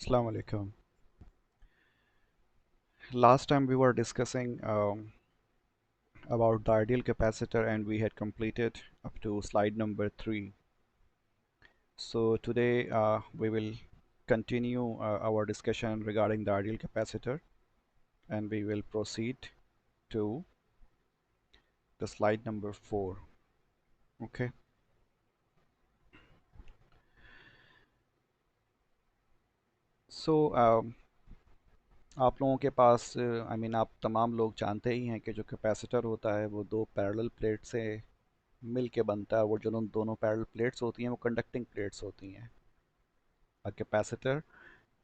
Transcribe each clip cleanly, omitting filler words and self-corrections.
Assalamu alaikum. Last time we were discussing about the ideal capacitor and we had completed up to slide number 3. So today we will continue our discussion regarding the ideal capacitor and we will proceed to the slide number 4. Okay. So आप लोगों के पास आप तमाम लोग जानते ही हैं कि जो कैपेसिटर होता है वो दो पैरेलल प्लेट से मिल के बनता है। वो जो दोनों पैरेलल प्लेट्स होती हैं वो कंडक्टिंग प्लेट्स होती हैं। A capacitor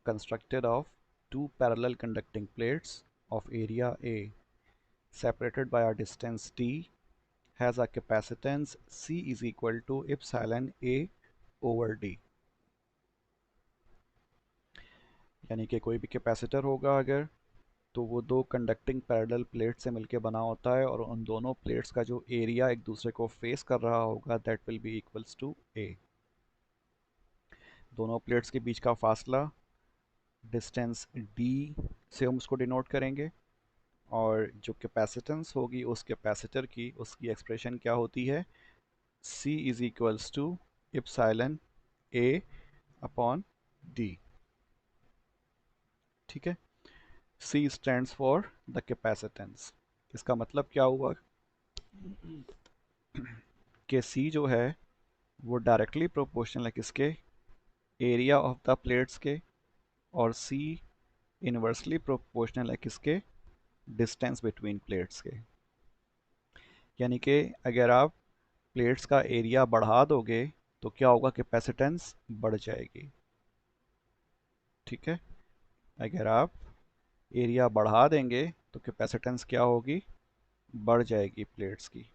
constructed of two parallel conducting plates of area A separated by a distance d has a capacitance C is equal to epsilon A over D। यानी कि कोई भी capacitor होगा अगर, तो वो दो कंडक्टिंग पैरेलल प्लेट से मिलके बना होता है और उन दोनों प्लेट्स का जो एरिया एक दूसरे को फेस कर रहा होगा that will be equals to A। दोनों प्लेट्स के बीच का फासला डिस्टेंस D से हम उसको डिनोट करेंगे और जो कैपेसिटेंस होगी उस कैपेसिटर की उसकी एक्सप्रेशन क्या होती है, C is equals to epsilon A upon D। ठीक है, C stands for the capacitance. इसका मतलब क्या हुआ कि C जो है वो डायरेक्टली प्रोपोर्शनल है किसके, एरिया ऑफ द प्लेट्स के, और C इनवर्सली प्रोपोर्शनल है किसके, डिस्टेंस बिटवीन प्लेट्स के। यानी कि अगर आप प्लेट्स का एरिया बढ़ा दोगे तो क्या होगा, कैपेसिटेंस बढ़ जाएगी। ठीक है, अगर आप एरिया बढ़ा देंगे तो कैपेसिटेंस क्या होगी, बढ़ जाएगी प्लेट्स की।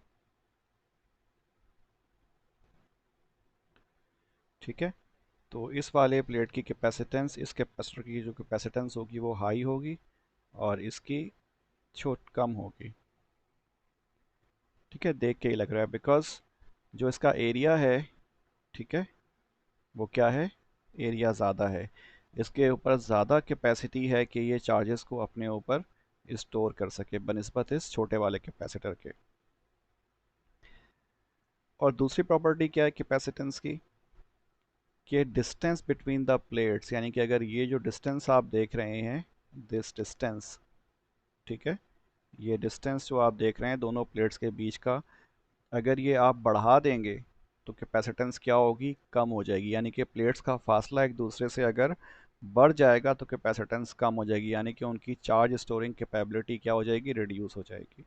ठीक है, तो इस वाले प्लेट की कैपेसिटेंस इस कैपेसिटर की जो कैपेसिटेंस होगी वो हाई होगी और इसकी छोट कम होगी। ठीक है, देख के ही लग रहा है बिकॉज जो इसका एरिया है, ठीक है, वो क्या है, एरिया ज़्यादा है, इसके ऊपर ज़्यादा कैपेसिटी है कि ये चार्जेस को अपने ऊपर स्टोर कर सके बनिस्बत इस छोटे वाले कैपेसिटर के। और दूसरी प्रॉपर्टी क्या है कैपेसिटेंस की, कि डिस्टेंस बिटवीन द प्लेट्स, यानी कि अगर ये जो डिस्टेंस आप देख रहे हैं, दिस डिस्टेंस, ठीक है, ये डिस्टेंस जो आप देख रहे हैं दोनों प्लेट्स के बीच का, अगर ये आप बढ़ा देंगे तो कैपेसिटेंस क्या होगी, कम हो जाएगी। यानी कि प्लेट्स का फासला एक दूसरे से अगर बढ़ जाएगा तो कैपेसिटेंस कम हो जाएगी, यानी कि उनकी चार्ज स्टोरिंग कैपेबिलिटी क्या हो जाएगी, रिड्यूस हो जाएगी।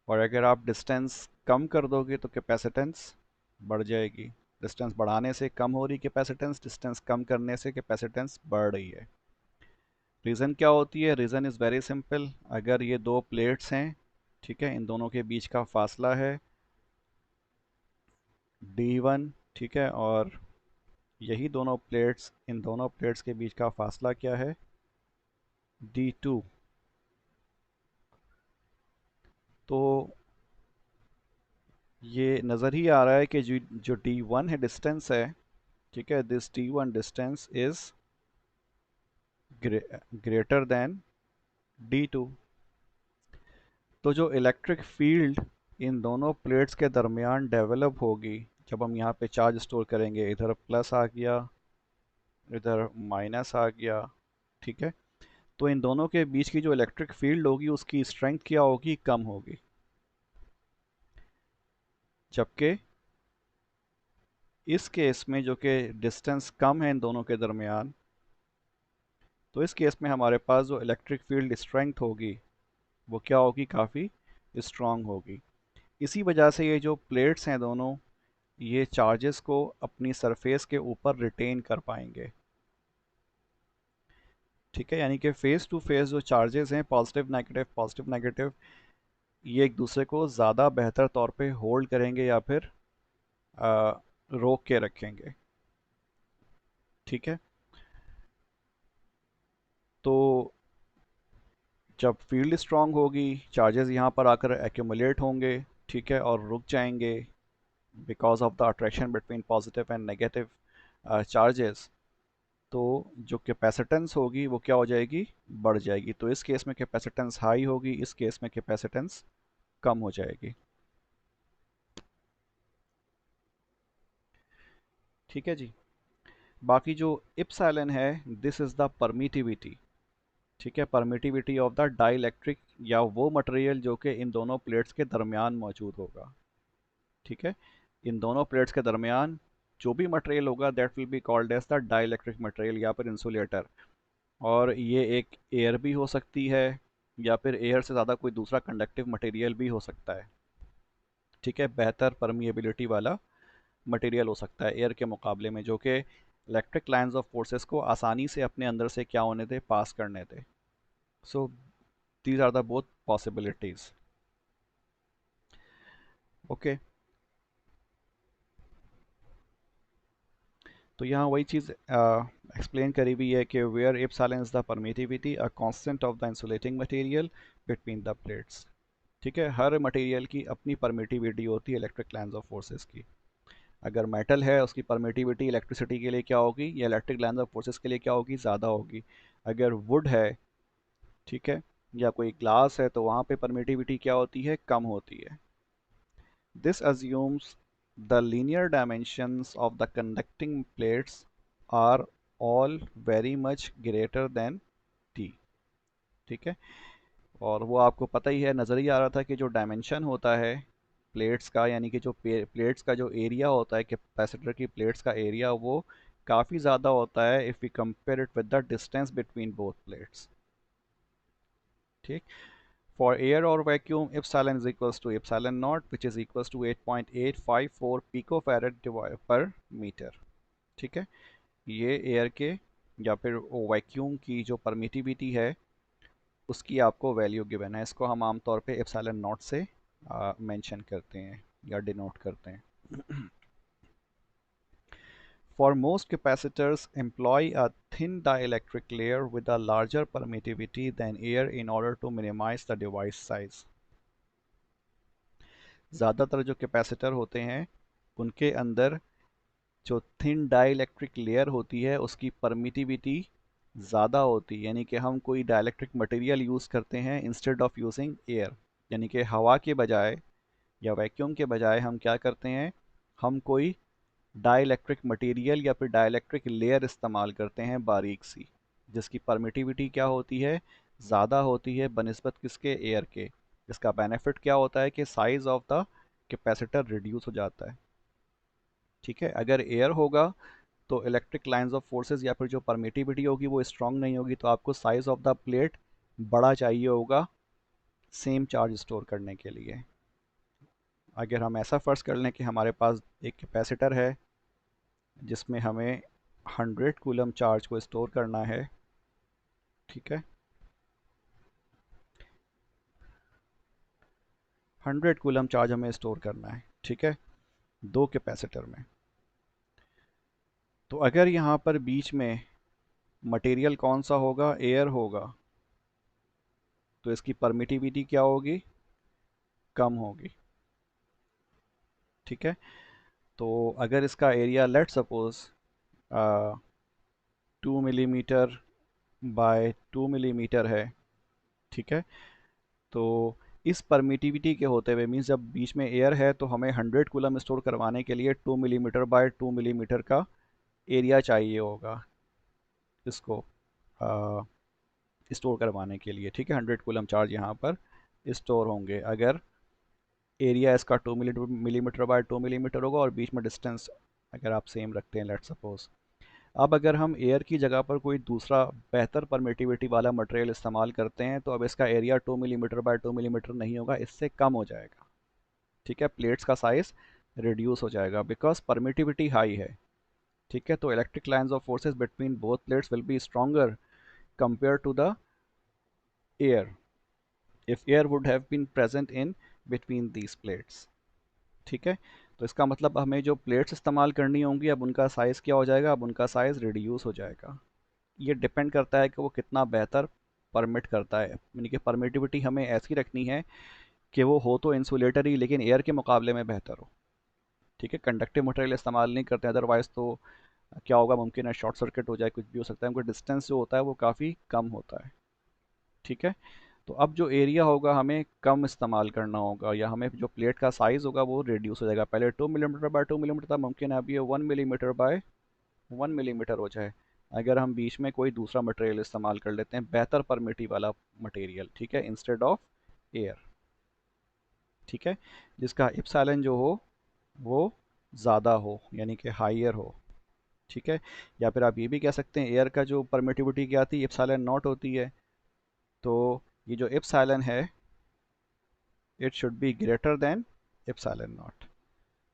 और अगर आप डिस्टेंस कम कर दोगे तो कैपेसिटेंस बढ़ जाएगी। डिस्टेंस बढ़ाने से कम हो रही कैपेसिटेंस, डिस्टेंस कम करने से कैपेसिटेंस बढ़ रही है। रीज़न क्या होती है, रीज़न इज़ वेरी सिंपल। अगर ये दो प्लेट्स हैं, ठीक है, इन दोनों के बीच का फासला है D1, ठीक है, और यही दोनों प्लेट्स, इन दोनों प्लेट्स के बीच का फासला क्या है, D2। तो ये नज़र ही आ रहा है कि जो D1 है डिस्टेंस है, ठीक है, this D1 distance is greater than D2। तो जो इलेक्ट्रिक फील्ड इन दोनों प्लेट्स के दरमियान डेवलप होगी, जब हम यहाँ पे चार्ज स्टोर करेंगे, इधर प्लस आ गया, इधर माइनस आ गया, ठीक है, तो इन दोनों के बीच की जो इलेक्ट्रिक फील्ड होगी उसकी स्ट्रेंथ क्या होगी, कम होगी। जबकि इस केस में जो कि डिस्टेंस कम है इन दोनों के दरमियान, तो इस केस में हमारे पास जो इलेक्ट्रिक फील्ड स्ट्रेंथ होगी वो क्या होगी, काफ़ी स्ट्रांग होगी। इसी वजह से ये जो प्लेट्स हैं दोनों, ये चार्जेस को अपनी सरफेस के ऊपर रिटेन कर पाएंगे। ठीक है, यानी कि फेस टू फेस जो चार्जेस हैं, पॉजिटिव नेगेटिव, ये एक दूसरे को ज़्यादा बेहतर तौर पे होल्ड करेंगे या फिर आ, रोक के रखेंगे। ठीक है, तो जब फील्ड स्ट्रांग होगी, चार्जेस यहाँ पर आकर एक्यूमुलेट होंगे, ठीक है, और रुक जाएंगे because of the attraction between positive and negative charges. तो जो कैपेसिटेंस होगी वो क्या हो जाएगी, बढ़ जाएगी। तो इस केस में कैपेसिटेंस हाई होगी, इस केस में कैपेसिटेंस कम हो जाएगी। ठीक है जी। बाकी जो इप्सिलॉन है, दिस इज द परमिटिविटी। ठीक है, परमिटिविटी ऑफ द डाइलेक्ट्रिक, या वो मटेरियल जो कि इन दोनों प्लेट्स के दरमियान मौजूद होगा। ठीक है, इन दोनों प्लेट्स के दरमियान जो भी मटेरियल होगा that will be called as the dielectric material या फिर इंसुलेटर। और ये एक एयर भी हो सकती है, या फिर एयर से ज़्यादा कोई दूसरा कंडक्टिव मटेरियल भी हो सकता है। ठीक है, बेहतर परमिएबिलिटी वाला मटेरियल हो सकता है एयर के मुकाबले में, जो कि इलेक्ट्रिक लाइंस ऑफ फोर्सेस को आसानी से अपने अंदर से क्या होने दे, पास करने दे। So these are the both possibilities. Okay, तो यहाँ वही चीज़ एक्सप्लेन करी हुई है कि where epsilon is the permittivity a constant of the insulating material between the plates. ठीक है, हर मटेरियल की अपनी परमिटिविटी होती है इलेक्ट्रिक लाइंस ऑफ फोर्सेस की। अगर मेटल है उसकी परमिटिविटी इलेक्ट्रिसिटी के लिए क्या होगी, या इलेक्ट्रिक लाइंस ऑफ फोर्सेस के लिए क्या होगी, ज़्यादा होगी। अगर वुड है, ठीक है, या कोई ग्लास है, तो वहाँ पे परमिटिविटी क्या होती है, कम होती है। This assumes the linear dimensions of the conducting plates are all very much greater than t। ठीक है, और वो आपको पता ही है, नज़र ही आ रहा था कि जो डायमेंशन होता है प्लेट्स का, यानी कि जो प्लेट्स का जो एरिया होता है, कैपेसिटर की प्लेट्स का एरिया, वो काफ़ी ज़्यादा होता है if we compare it with the distance between both plates. ठीक, for air or vacuum, epsilon is equals to epsilon naught, which is equals to 8.854 picofarad per meter। ठीक है, ये एयर के या फिर वैक्यूम की जो परमिटिविटी है उसकी आपको वैल्यू गिवन है। इसको हम आमतौर पे एप्सिलॉन नॉट से मेंशन करते हैं या डिनोट करते हैं। For most capacitors employ a thin dielectric layer with a larger permittivity than air in order to minimize the device size। ज़्यादातर जो कैपेसिटर होते हैं उनके अंदर जो थिन डाइलेक्ट्रिक लेयर होती है उसकी परमिटिविटी ज़्यादा होती है, यानी कि हम कोई डाइलेक्ट्रिक मटेरियल यूज़ करते हैं इंस्टेड ऑफ यूजिंग एयर। यानी कि हवा के बजाय या वैक्यूम के बजाय हम क्या करते हैं, हम कोई डाइलेक्ट्रिक मटेरियल या फिर डाइलेक्ट्रिक लेयर इस्तेमाल करते हैं बारीक सी, जिसकी परमिटिविटी क्या होती है, ज़्यादा होती है बनिस्बत किसके, एयर के। इसका बेनिफिट क्या होता है कि size of the capacitor reduce हो जाता है। ठीक है, अगर एयर होगा तो इलेक्ट्रिक लाइंस ऑफ फोर्सेस या फिर जो परमिटिविटी होगी वो स्ट्रांग नहीं होगी, तो आपको साइज ऑफ द प्लेट बड़ा चाहिए होगा सेम चार्ज स्टोर करने के लिए। अगर हम ऐसा फर्ज कर लें कि हमारे पास एक कैपेसिटर है जिसमें हमें 100 कूलम चार्ज को स्टोर करना है। ठीक है, 100 कूलम चार्ज हमें स्टोर करना है। ठीक है, दो कैपेसिटर में। तो अगर यहाँ पर बीच में मटेरियल कौन सा होगा, एयर होगा, तो इसकी परमिटिविटी क्या होगी, कम होगी। ठीक है, तो अगर इसका area let suppose 2 millimetre by 2 millimetre है। ठीक है, तो इस परमिटिविटी के होते हुए मीन्स जब बीच में एयर है तो हमें 100 कूलम स्टोर करवाने के लिए 2 मिलीमीटर बाय 2 मिलीमीटर का एरिया चाहिए होगा इसको स्टोर करवाने के लिए। ठीक है, 100 कूलम चार्ज यहाँ पर स्टोर होंगे अगर एरिया इसका 2 मिलीमीटर बाय 2 मिलीमीटर होगा और बीच में डिस्टेंस अगर आप सेम रखते हैं लेट सपोज। अब अगर हम एयर की जगह पर कोई दूसरा बेहतर परमिटिविटी वाला मटेरियल इस्तेमाल करते हैं तो अब इसका एरिया 2 मिलीमीटर बाय 2 मिलीमीटर नहीं होगा, इससे कम हो जाएगा। ठीक है, प्लेट्स का साइज रिड्यूस हो जाएगा बिकॉज परमिटिविटी हाई है। ठीक है, तो electric lines of forces between both plates will be stronger compare to the air if air would have been present in between these plates. ठीक है, तो इसका मतलब हमें जो प्लेट्स इस्तेमाल करनी होंगी अब उनका साइज़ क्या हो जाएगा, अब उनका साइज़ रिड्यूस हो जाएगा। ये डिपेंड करता है कि वो कितना बेहतर परमिट करता है, यानी कि परमिटिविटी हमें ऐसी रखनी है कि वो हो तो इंसुलेटर ही लेकिन एयर के मुकाबले में बेहतर हो। ठीक है, कंडक्टिव मटेरियल इस्तेमाल नहीं करते, अदरवाइज़ तो क्या होगा, मुमकिन है शॉर्ट सर्किट हो जाए, कुछ भी हो सकता है, उनका डिस्टेंस जो होता है वो काफ़ी कम होता है। ठीक है। तो अब जो एरिया होगा हमें कम इस्तेमाल करना होगा, या हमें जो प्लेट का साइज़ होगा वो रिड्यूस हो जाएगा। पहले 2 मिलीमीटर बाय 2 मिलीमीटर था, मुमकिन है अब ये 1 मिलीमीटर बाय 1 मिलीमीटर हो जाए, अगर हम बीच में कोई दूसरा मटेरियल इस्तेमाल कर लेते हैं, बेहतर परमिटिव वाला मटेरियल, ठीक है, इंस्टेड ऑफ एयर। ठीक है। जिसका इप्सिलॉन जो हो वो ज़्यादा हो, यानी कि हाइयर हो। ठीक है। या फिर आप ये भी कह सकते हैं एयर का जो परमिटिविटी क्या आती है, इप्सिलॉन नॉट होती है। तो ये जो इप्सिलॉन है it should be greater than epsilon not.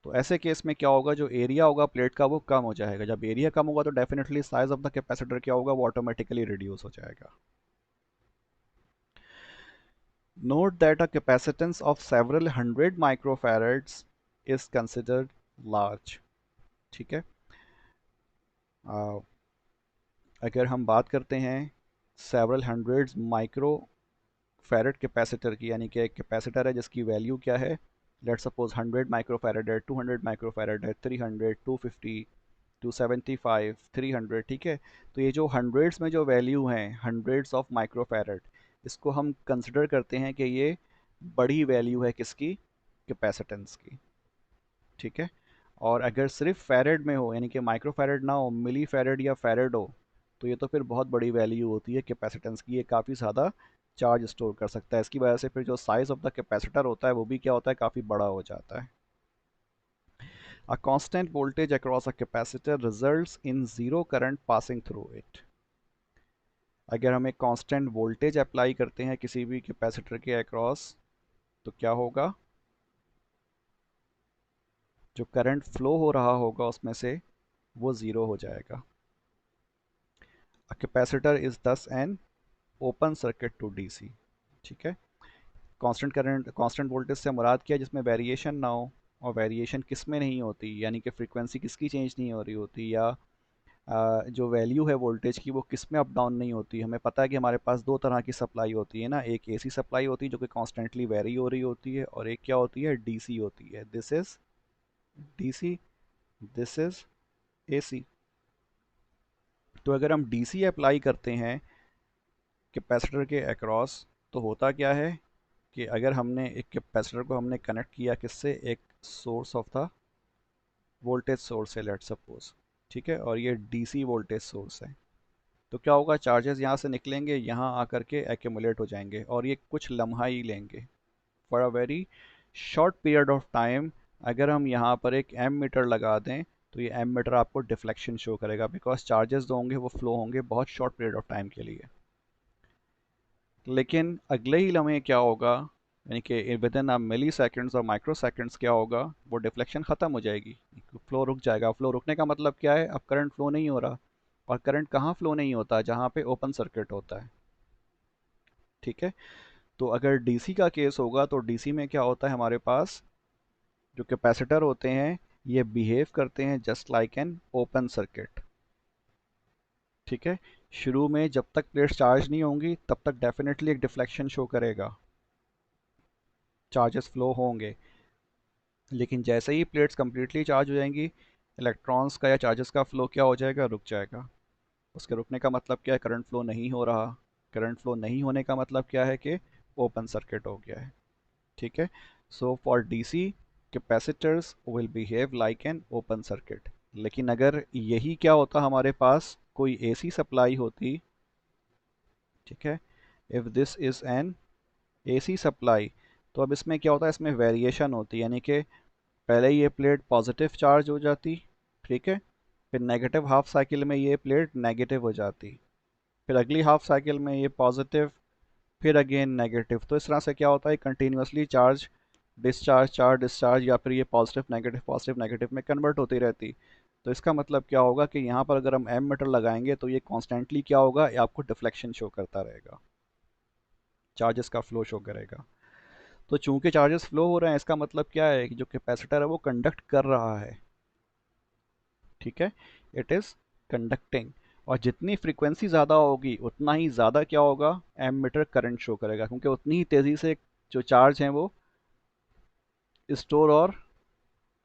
तो ऐसे केस में क्या होगा, जो एरिया होगा प्लेट का वो कम हो जाएगा। जब एरिया कम होगा तो definitely size of the capacitor क्या होगा, वो ऑटोमेटिकली रिड्यूस हो जाएगा। Note that a capacitance of several hundred microfarads is considered large. ठीक है। आ, अगर हम बात करते हैं several hundreds microfarad capacitor की, यानी कि एक कैपेसिटर है जिसकी वैल्यू क्या है, लेट्स सपोज 100 माइक्रोफैरेड है, 200 माइक्रोफैरेड है, 300, 250, 275, 300। ठीक है। तो ये जो हंड्रेड्स में जो वैल्यू हैं, हंड्रेड्स ऑफ माइक्रोफैरेड, इसको हम कंसिडर करते हैं कि ये बड़ी वैल्यू है किसकी, कैपेसिटेंस की। ठीक है। और अगर सिर्फ फैरेड में हो, यानी कि माइक्रोफैरेड ना हो, मिली फैरेड या फैरेड हो, तो ये तो फिर बहुत बड़ी वैल्यू होती है कैपेसिटेंस की, ये काफ़ी ज़्यादा चार्ज स्टोर कर सकता है। इसकी वजह से फिर जो साइज़ ऑफ द कैपेसिटर होता है वो भी क्या होता है, काफ़ी बड़ा हो जाता है। A constant voltage across a capacitor results in zero current passing through it. अगर हम एक कांस्टेंट वोल्टेज अप्लाई करते हैं किसी भी कैपेसिटर के अक्रॉस, तो क्या होगा, जो करंट फ्लो हो रहा होगा उसमें से वो ज़ीरो हो जाएगा। A capacitor is thus an open circuit to DC। ठीक है। कांस्टेंट करंट, कांस्टेंट वोल्टेज से मुराद क्या है, जिसमें वेरिएशन ना हो। और वेरिएशन किस में नहीं होती, यानी कि फ्रीक्वेंसी किसकी चेंज नहीं हो रही होती, या जो वैल्यू है वोल्टेज की वो किस में अप डाउन नहीं होती। हमें पता है कि हमारे पास दो तरह की सप्लाई होती है ना, एक एसी सप्लाई होती है जो कि कॉन्स्टेंटली वेरी हो रही होती है, और एक क्या होती है, डीसी होती है। This is DC, this is AC. तो अगर हम डीसी अप्लाई करते हैं कैपेसिटर के अक्रॉस, तो होता क्या है कि अगर हमने एक कैपेसिटर को हमने कनेक्ट किया किससे, एक source of the voltage source है, लेट सपोज। ठीक है। और ये डीसी वोल्टेज सोर्स है, तो क्या होगा, चार्जेस यहाँ से निकलेंगे, यहाँ आकर के एक्यूमुलेट हो जाएंगे, और ये कुछ लम्हा ही लेंगे, for a very short period of time. अगर हम यहाँ पर एक एम मीटर लगा दें, तो ये एम मीटर आपको डिफ्लेक्शन शो करेगा, बिकॉज चार्जेस जो होंगे वो फ्लो होंगे बहुत शॉर्ट पीरियड ऑफ टाइम के लिए। लेकिन अगले ही लम्हे क्या होगा, यानी कि विद इन मिली सेकेंड्स और माइक्रो सेकेंड्स क्या होगा, वो डिफ्लेक्शन ख़त्म हो जाएगी, फ्लो रुक जाएगा। फ्लो रुकने का मतलब क्या है, अब करंट फ्लो नहीं हो रहा। और करंट कहाँ फ्लो नहीं होता, जहाँ पे ओपन सर्किट होता है। ठीक है। तो अगर डीसी का केस होगा, तो डीसी में क्या होता है, हमारे पास जो कैपेसिटर होते हैं ये बिहेव करते हैं just like an open circuit. ठीक है। शुरू में जब तक प्लेट्स चार्ज नहीं होंगी तब तक डेफिनेटली एक डिफ्लेक्शन शो करेगा, चार्जेस फ्लो होंगे। लेकिन जैसे ही प्लेट्स कंप्लीटली चार्ज हो जाएंगी, इलेक्ट्रॉन्स का या चार्जेस का फ्लो क्या हो जाएगा, रुक जाएगा। उसके रुकने का मतलब क्या है, करंट फ्लो नहीं हो रहा। करंट फ्लो नहीं होने का मतलब क्या है कि ओपन सर्किट हो गया है। ठीक है। So for DC capacitors will behave like an open circuit. लेकिन अगर यही क्या होता, हमारे पास कोई एसी सप्लाई होती, ठीक है, if this is an AC supply, तो अब इसमें क्या होता है, इसमें वेरिएशन होती है, यानी कि पहले ये प्लेट पॉजिटिव चार्ज हो जाती, ठीक है, फिर नेगेटिव हाफ साइकिल में ये प्लेट नेगेटिव हो जाती, फिर अगली हाफ साइकिल में ये पॉजिटिव, फिर अगेन नेगेटिव। तो इस तरह से क्या होता है, continuously charge discharge, charge discharge, या फिर ये पॉजिटिव नेगेटिव में कन्वर्ट होती रहती। तो इसका मतलब क्या होगा कि यहाँ पर अगर हम एम मीटर लगाएंगे तो ये कॉन्स्टेंटली क्या होगा, ये आपको डिफ्लेक्शन शो करता रहेगा, चार्जेस का फ्लो शो करेगा। तो चूंकि चार्जेस फ्लो हो रहे हैं, इसका मतलब क्या है कि जो कैपेसिटर है वो कंडक्ट कर रहा है। ठीक है। It is conducting. और जितनी फ्रीक्वेंसी ज़्यादा होगी उतना ही ज़्यादा क्या होगा, एमीटर करंट शो करेगा, क्योंकि उतनी ही तेज़ी से जो चार्ज हैं वो स्टोर और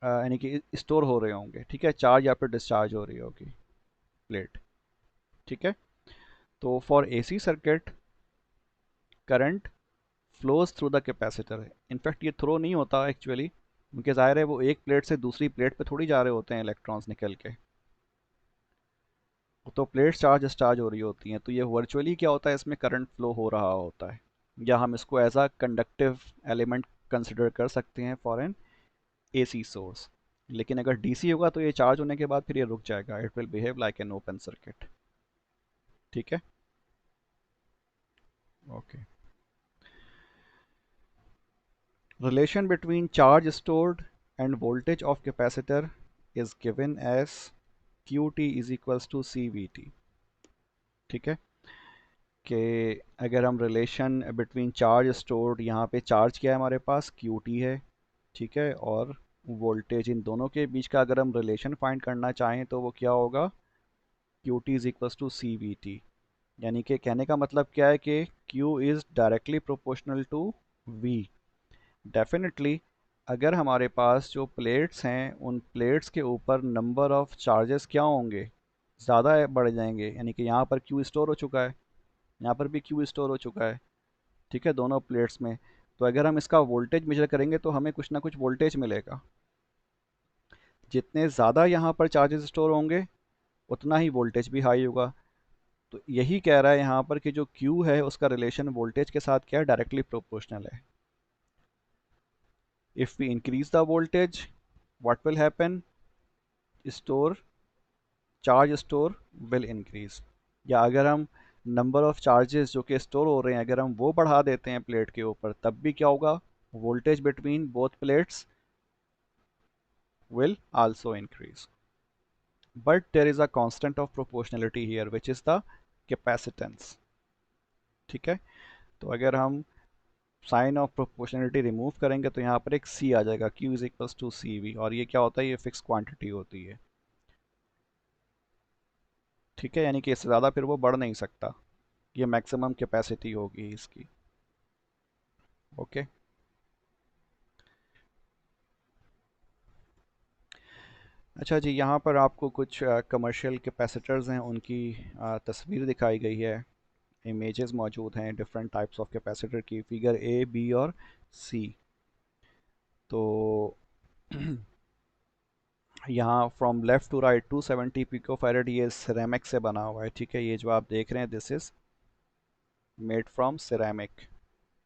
यानी कि स्टोर हो रहे होंगे। ठीक है, चार्ज या फिर डिस्चार्ज हो रही होगी। प्लेट। ठीक है, तो for AC circuit current flows through the capacitor. In fact ये थ्रो नहीं होता एक्चुअली, क्योंकि ज़ाहिर है वो एक प्लेट से दूसरी प्लेट पे थोड़ी जा रहे होते हैं इलेक्ट्रॉन्स निकल के, तो प्लेट चार्ज डिस्चार्ज हो रही होती हैं, तो ये वर्चुअली क्या होता है, इसमें करंट फ्लो हो रहा होता है, या हम इसको as a conductive element consider कर सकते हैं फॉर एन एसी सोर्स। लेकिन अगर डीसी होगा तो ये चार्ज होने के बाद फिर ये रुक जाएगा, it will behave like an open circuit. ठीक है, okay. Relation between charge stored and voltage of capacitor is given as Qt is equals to CVT। ठीक है, कि अगर हम रिलेशन बिटवीन चार्ज स्टोर्ड, यहाँ पे चार्ज क्या है हमारे पास, Qt है, ठीक है, और वोल्टेज, इन दोनों के बीच का अगर हम रिलेशन फाइंड करना चाहें तो वो क्या होगा, Qt is equals to CVT। यानी कि कहने का मतलब क्या है कि Q is directly proportional to V। Definitely अगर हमारे पास जो प्लेट्स हैं उन प्लेट्स के ऊपर नंबर ऑफ चार्जेस क्या होंगे, ज़्यादा बढ़ जाएंगे, यानी कि यहाँ पर क्यू स्टोर हो चुका है, यहाँ पर भी क्यू स्टोर हो चुका है, ठीक है, दोनों प्लेट्स में। तो अगर हम इसका वोल्टेज मेजर करेंगे तो हमें कुछ ना कुछ वोल्टेज मिलेगा। जितने ज़्यादा यहाँ पर चार्जेस स्टोर होंगे उतना ही वोल्टेज भी हाई होगा। तो यही कह रहा है यहाँ पर कि जो क्यू है उसका रिलेशन वोल्टेज के साथ क्या है, डायरेक्टली प्रोपोर्शनल है। If we increase the voltage what will happen, store charge store will increase. या अगर हम नंबर ऑफ चार्जेस जो कि स्टोर हो रहे हैं अगर हम वो बढ़ा देते हैं प्लेट के ऊपर, तब भी क्या होगा, voltage between both plates will also increase, but there is a constant of proportionality here which is the capacitance। ठीक है, तो अगर हम साइन ऑफ प्रोपोर्शनलिटी रिमूव करेंगे तो यहाँ पर एक c आ जाएगा, q is equals to C V, और ये क्या होता है, ये फिक्स क्वांटिटी होती है। ठीक है, यानी कि इससे ज़्यादा फिर वो बढ़ नहीं सकता, ये मैक्सिमम कैपेसिटी होगी इसकी। ओके, अच्छा जी, यहाँ पर आपको कुछ कमर्शियल कैपेसिटर्स हैं उनकी तस्वीर दिखाई गई है, इमेजेस मौजूद हैं डिफरेंट टाइप्स ऑफ कैपेसिटर की, फिगर ए बी और सी। तो यहाँ from left to right 270 picofarad ये सिरेमिक से बना हुआ है। ठीक है, ये जो आप देख रहे हैं this is made from ceramic.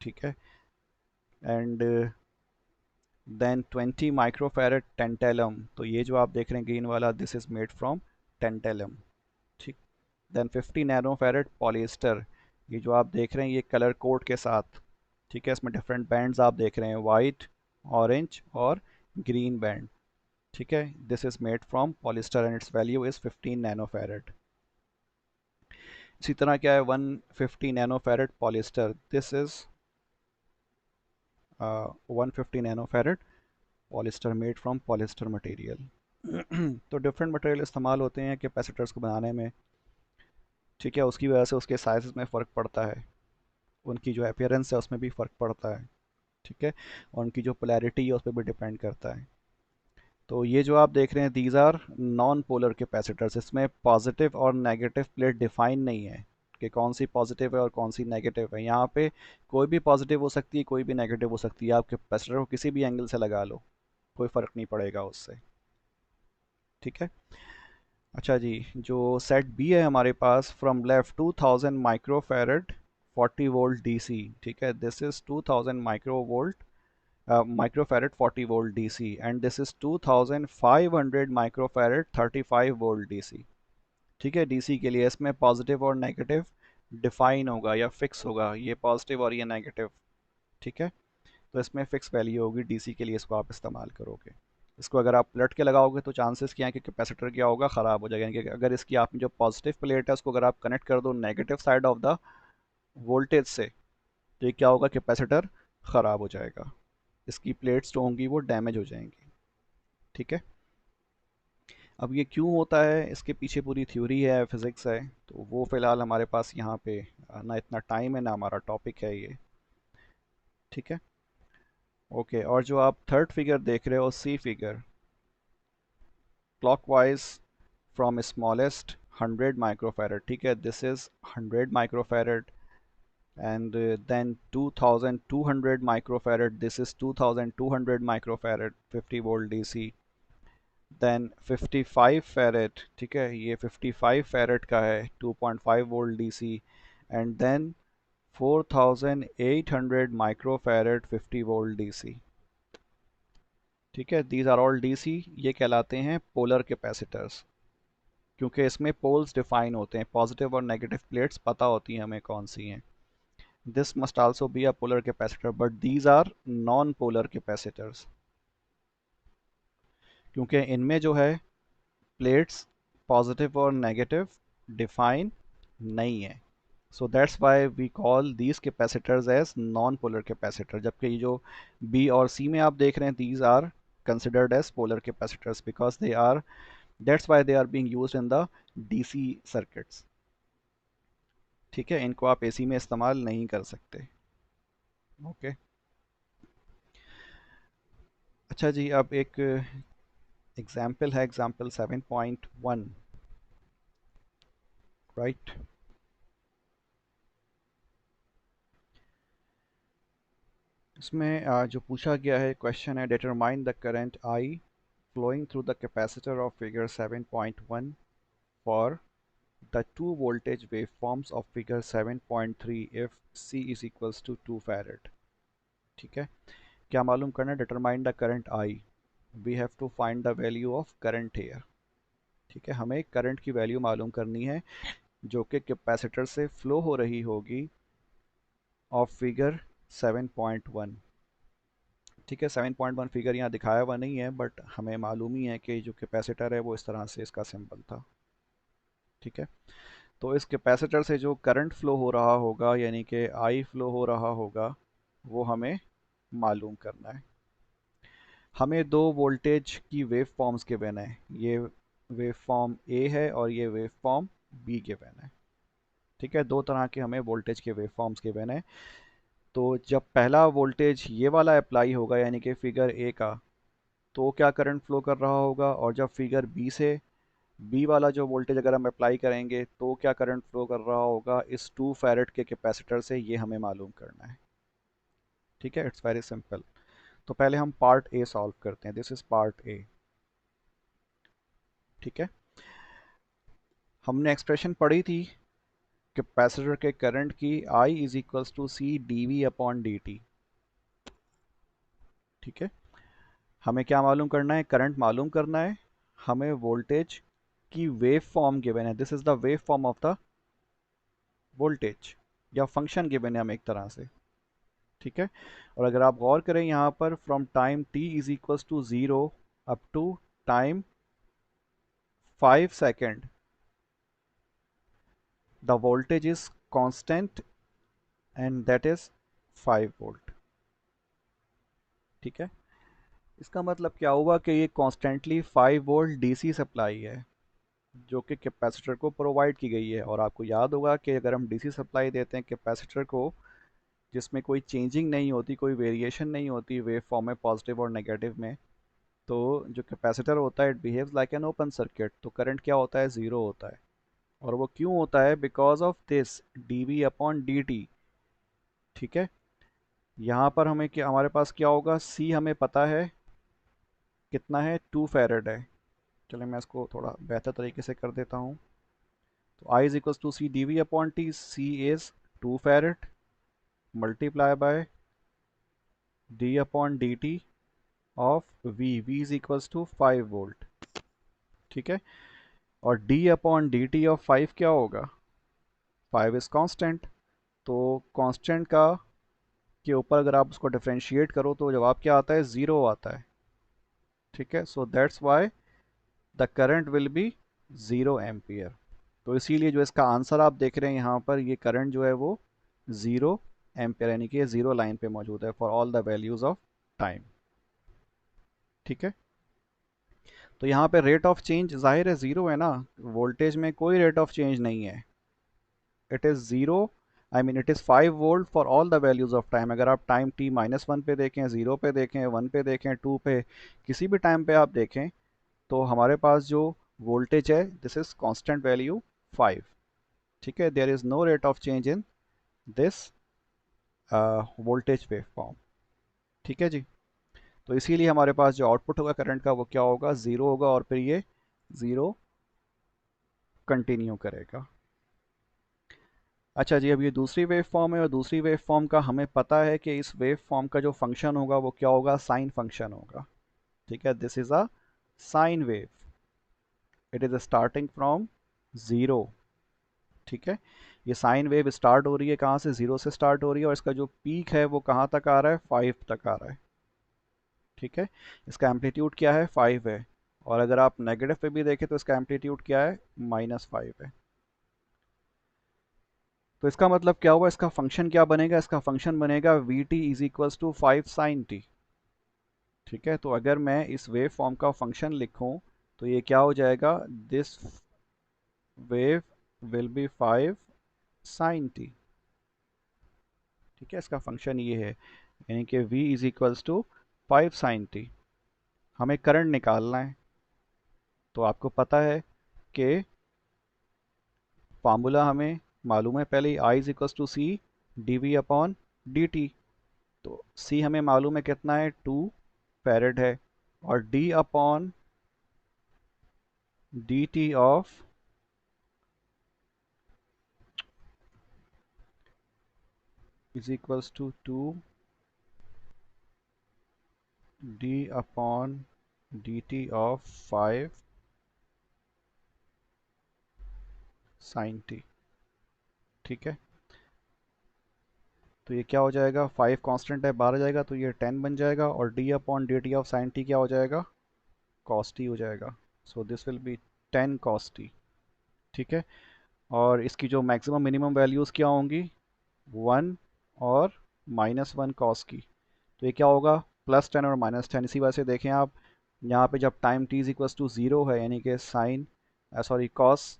ठीक है, एंड देन 20 माइक्रोफैरेड टेंटेलम, तो ये जो आप देख रहे हैं ग्रीन वाला this is made from tantalum. ठीक, देन 50 नैनोफैरेड पॉलिएस्टर, ये जो आप देख रहे हैं ये कलर कोड के साथ, ठीक है, इसमें डिफरेंट बैंड्स आप देख रहे हैं, वाइट, ऑरेंज और ग्रीन बैंड। ठीक है, this is made from polyester and its value is 15 nanofarad. इसी तरह क्या है 150 nanofarad polyester, this is 150 nanofarad polyester made from polyester material. तो डिफरेंट मटेरियल इस्तेमाल होते हैं कैपेसिटर्स को बनाने में। ठीक है, उसकी वजह से उसके साइज में फ़र्क पड़ता है, उनकी जो अपीयरेंस है उसमें भी फ़र्क पड़ता है। ठीक है, और उनकी जो पोलैरिटी है उस पर भी डिपेंड करता है। तो ये जो आप देख रहे हैं these are non polar capacitors, इसमें पॉजिटिव और नेगेटिव प्लेट डिफाइन नहीं है कि कौन सी पॉजिटिव है और कौन सी नेगेटिव है। यहाँ पे कोई भी पॉजिटिव हो सकती है, कोई भी नेगेटिव हो सकती है, आप कैपेसिटर को किसी भी एंगल से लगा लो, कोई फ़र्क नहीं पड़ेगा उससे। ठीक है, अच्छा जी, जो सेट बी है हमारे पास from left 2000 microfarad 40 volt DC. ठीक है, this is 2000 microvolt microfarad 40 volt DC, and this is 2500 microfarad 35 volt DC। ठीक है, DC के लिए इसमें पॉजिटिव और नेगेटिव डिफाइन होगा या फिक्स होगा, ये पॉजिटिव और ये नेगेटिव। ठीक है, तो इसमें फिक्स वैल्यू होगी डीसी के लिए, इसको आप इस्तेमाल करोगे। इसको अगर आप पलट के लगाओगे तो चांसेस क्या है कि कैपेसिटर क्या होगा, ख़राब हो जाएगा। यानी कि अगर इसकी आपने जो पॉजिटिव प्लेट है उसको अगर आप कनेक्ट कर दो negative side of the voltage से, तो ये क्या होगा, कैपेसिटर ख़राब हो जाएगा, इसकी प्लेट्स जो होंगी वो डैमेज हो जाएंगी। ठीक है, अब ये क्यों होता है, इसके पीछे पूरी थ्योरी है, फिज़िक्स है, तो वो फ़िलहाल हमारे पास यहाँ पे ना इतना टाइम है ना हमारा टॉपिक है ये। ठीक है, ओके, और जो आप थर्ड फिगर देख रहे हो C figure, clockwise from smallest 100 microfarad, ठीक है, this is 100 microfarad, and then 2200 microfarad, this is 2200 microfarad 50 volt DC, then 55 farad, ठीक है, ये 55 farad का है 2.5 volt DC, and then 4800 microfarad 50 volt DC, ठीक है, these are all DC, ये कहलाते हैं पोलर कैपेसिटर्स, क्योंकि इसमें पोल्स डिफाइन होते हैं, पॉजिटिव और नेगेटिव प्लेट्स पता होती हैं हमें कौन सी हैं. This must also be a polar capacitor, but these are non-polar capacitors, क्योंकि इनमें जो है प्लेट्स पॉजिटिव और नेगेटिव डिफाइन नहीं है. So that's why we call these capacitors as non polar capacitor, जबकि ये जो बी और सी में आप देख रहे हैं these are considered as polar capacitors because they are, that's why they are being used in the DC circuits. ठीक है, इनको आप एसी में इस्तेमाल नहीं कर सकते. ओके अच्छा जी, अब एक एग्जाम्पल है, एग्जाम्पल 7.1, राइट. इसमें जो पूछा गया है क्वेश्चन है, determine the current I flowing through the capacitor of figure 7.1 for the two voltage wave forms of figure 7.3 if C is equals to 2 farad. ठीक है, क्या मालूम करना है, determine the current I, we have to find the value of current here. ठीक है, हमें current की वैल्यू मालूम करनी है जो कि कैपेसिटर से फ्लो हो रही होगी ऑफ फिगर 7.1. ठीक है, 7.1 फिगर यहाँ दिखाया हुआ नहीं है, बट हमें मालूम ही है कि जो कैपेसिटर है वो इस तरह से इसका सिंबल था. ठीक है, तो इस कैपेसिटर से जो करंट फ्लो हो रहा होगा यानी कि आई फ्लो हो रहा होगा वो हमें मालूम करना है. हमें दो वोल्टेज की वेव फॉर्म्स गिवन है, ये वेव फॉर्म ए है और ये वेव फॉर्म बी गिवन है. ठीक है, दो तरह के हमें वोल्टेज के वेव फॉर्म्स गिवन है. तो जब पहला वोल्टेज ये वाला अप्लाई होगा यानी कि फिगर ए का, तो क्या करंट फ्लो कर रहा होगा, और जब फिगर बी से बी वाला जो वोल्टेज अगर हम अप्लाई करेंगे तो क्या करंट फ्लो कर रहा होगा इस 2 फैरेड के कैपेसिटर से, ये हमें मालूम करना है. ठीक है, इट्स वेरी सिंपल. तो पहले हम पार्ट ए सॉल्व करते हैं, दिस इज पार्ट ए. ठीक है, हमने एक्सप्रेशन पढ़ी थी कैपेसिटर के करंट की, I is equals to C D we upon D T. ठीक है, हमें क्या मालूम करना है, करंट मालूम करना है, हमें वोल्टेज की वेव फॉर्म गिवन है, this is the wave form of the voltage या फंक्शन गिवन है हमें एक तरह से. ठीक है, और अगर आप गौर करें यहाँ पर from time t is equals to 0 up to time 5 second the voltage is constant and that is 5 volt. ठीक है, इसका मतलब क्या हुआ कि ये कॉन्स्टेंटली 5 वोल्ट डीसी सप्लाई है जो कि कैपेसिटर को प्रोवाइड की गई है. और आपको याद होगा कि अगर हम डीसी सप्लाई देते हैं कैपेसिटर को जिसमें कोई चेंजिंग नहीं होती, कोई वेरिएशन नहीं होती वेव फॉर्म में पॉजिटिव और नेगेटिव में, तो जो कैपेसिटर होता है it behaves like an open circuit, तो करंट क्या होता है, ज़ीरो होता है. और वो क्यों होता है, because of this D we upon D T. ठीक है, यहाँ पर हमें क्या, हमारे पास क्या होगा, सी हमें पता है कितना है, 2 फैरेड है. चलिए मैं इसको थोड़ा बेहतर तरीके से कर देता हूँ. तो I is equals to C D we upon T, C is 2 farad multiply by D upon D T of V is equals to 5 volt. ठीक है, और d upon D T of 5 क्या होगा, 5 इज कांस्टेंट, तो constant का के ऊपर अगर आप उसको डिफरेंशिएट करो तो जवाब क्या आता है, ज़ीरो आता है. ठीक है, so that's why the current will be 0 ampere. तो इसीलिए जो इसका आंसर आप देख रहे हैं यहाँ पर, ये करंट जो है वो 0 एम्पियर यानी कि 0 लाइन पे मौजूद है for all the values of time. ठीक है, तो यहाँ पे रेट ऑफ चेंज जाहिर है 0 है ना, वोल्टेज में कोई रेट ऑफ चेंज नहीं है, it is 0, I mean it is 5 volt for all the values of time. अगर आप टाइम t -1 पे देखें, 0 पे देखें, 1 पे देखें, 2 पे, किसी भी टाइम पे आप देखें तो हमारे पास जो वोल्टेज है, दिस इज कांस्टेंट वैल्यू 5। ठीक है, there is no rate of change in this voltage wave form. ठीक है जी। तो इसीलिए हमारे पास जो आउटपुट होगा करंट का वो क्या होगा, ज़ीरो होगा, और फिर ये ज़ीरो कंटिन्यू करेगा। अच्छा जी, अब ये दूसरी वेव फॉर्म है, और दूसरी वेव फॉर्म का हमें पता है कि इस वेव फॉर्म का जो फंक्शन होगा वो क्या होगा, साइन फंक्शन होगा। ठीक है, this is a sine wave, it is starting from zero. ठीक है, ये साइन वेव स्टार्ट हो रही है कहाँ से, ज़ीरो से स्टार्ट हो रही है, और इसका जो पीक है वो कहाँ तक आ रहा है, 5 तक आ रहा है। ठीक है, इसका एम्पलीट्यूड क्या है, 5 है, और अगर आप नेगेटिव पे भी देखें तो इसका एम्पलीट्यूड क्या है, -5 है। तो इसका मतलब क्या हुआ, इसका फंक्शन क्या बनेगा, इसका फंक्शन बनेगा V T is equals to 5 sin t। ठीक है, तो अगर मैं इस वेव फॉर्म का फंक्शन लिखूं तो ये क्या हो जाएगा, this wave will be 5 sin t। ठीक है, इसका फंक्शन ये है, यानी कि v is equals to 5 sin t। हमें करंट निकालना है, तो आपको पता है कि फार्मूला हमें मालूम है पहले ही, I is equals to C D we upon D T. तो C हमें मालूम है कितना है, 2 फैरेड है, और D upon D T of is equals to 2 D upon D T of 5 sin t। ठीक है, तो ये क्या हो जाएगा, 5 कांस्टेंट है, बाहर आ जाएगा तो ये 10 बन जाएगा, और D upon D T of sine T क्या हो जाएगा, कॉस टी हो जाएगा। So this will be 10 cos t। ठीक है, और इसकी जो मैक्सिमम मिनिमम वैल्यूज़ क्या होंगी, 1 और -1 cos की। तो ये क्या होगा, +10 और -10। इसी वजह से देखें आप, यहाँ पे जब time t is equals to zero है, यानी कि साइन सॉरी कॉस,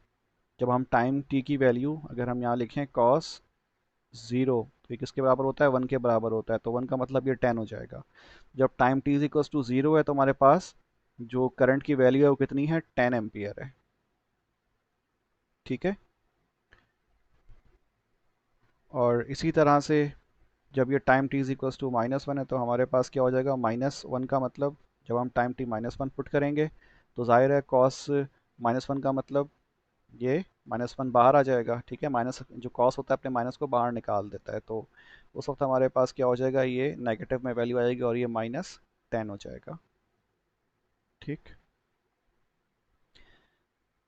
जब हम टाइम t की वैल्यू अगर हम यहाँ लिखें कॉस ज़ीरो, तो ये किसके बराबर होता है, 1 के बराबर होता है, तो 1 का मतलब ये 10 हो जाएगा। जब time t is equals to zero है तो हमारे पास जो करंट की वैल्यू है वो कितनी है, 10 एम्पियर है। ठीक है, और इसी तरह से जब ये time t is equals to -1 है तो हमारे पास क्या हो जाएगा, -1 का मतलब, जब हम टाइम t -1 पुट करेंगे तो जाहिर है कॉस -1 का मतलब ये -1 बाहर आ जाएगा। ठीक है, माइनस जो कॉस होता है अपने माइनस को बाहर निकाल देता है, तो उस वक्त हमारे पास क्या हो जाएगा, ये नेगेटिव में वैल्यू आएगी और ये -10 हो जाएगा। ठीक,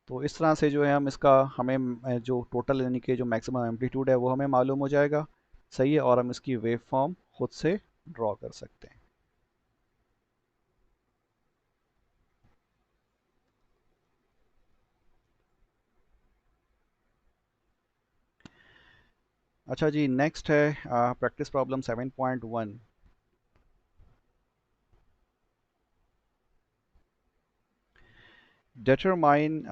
तो इस तरह से जो है हम इसका हमें जो टोटल यानी कि जो मैक्सिमम एम्पलीट्यूड है वो हमें मालूम हो जाएगा। सही है, और हम इसकी वेव फॉर्म खुद से ड्रॉ कर सकते हैं। अच्छा जी, नेक्स्ट है practice problem 7.1। Determine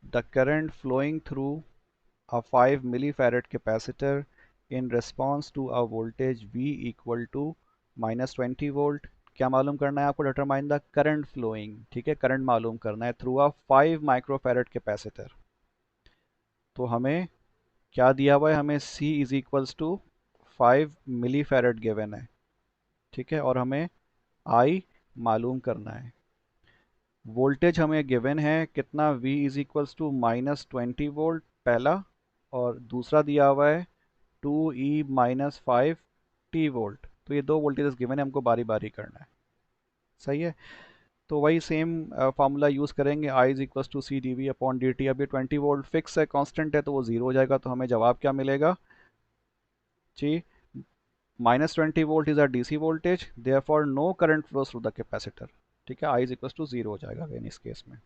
the current flowing through a 5 millifarad capacitor in response to a voltage V equal to -20 volt. क्या मालूम करना है आपको, डिटरमाइन द करंट फ्लोइंग। ठीक है, करंट मालूम करना है थ्रू अ 5 माइक्रोफैरड कैपेसिटर। तो हमें क्या दिया हुआ है, हमें C is equals to 5 millifarad given है। ठीक है, और हमें I मालूम करना है। वोल्टेज हमें गिवन है कितना, V is equals to -20 volt पहला, और दूसरा दिया हुआ है 2e-5t वोल्ट। तो ये दो वोल्टेजेस गिवन है, हमको बारी बारी करना है। सही है, तो वही सेम फार्मूला यूज़ करेंगे, I is equals to C D we upon D T. अब ये 20 वोल्ट फिक्स है, कांस्टेंट है, तो वो जीरो हो जाएगा, तो हमें जवाब क्या मिलेगा जी, -20 volt is a DC voltage, therefore no current flows through the capacitor. ठीक है, I is equals to zero हो जाएगा अगेन इस केस में।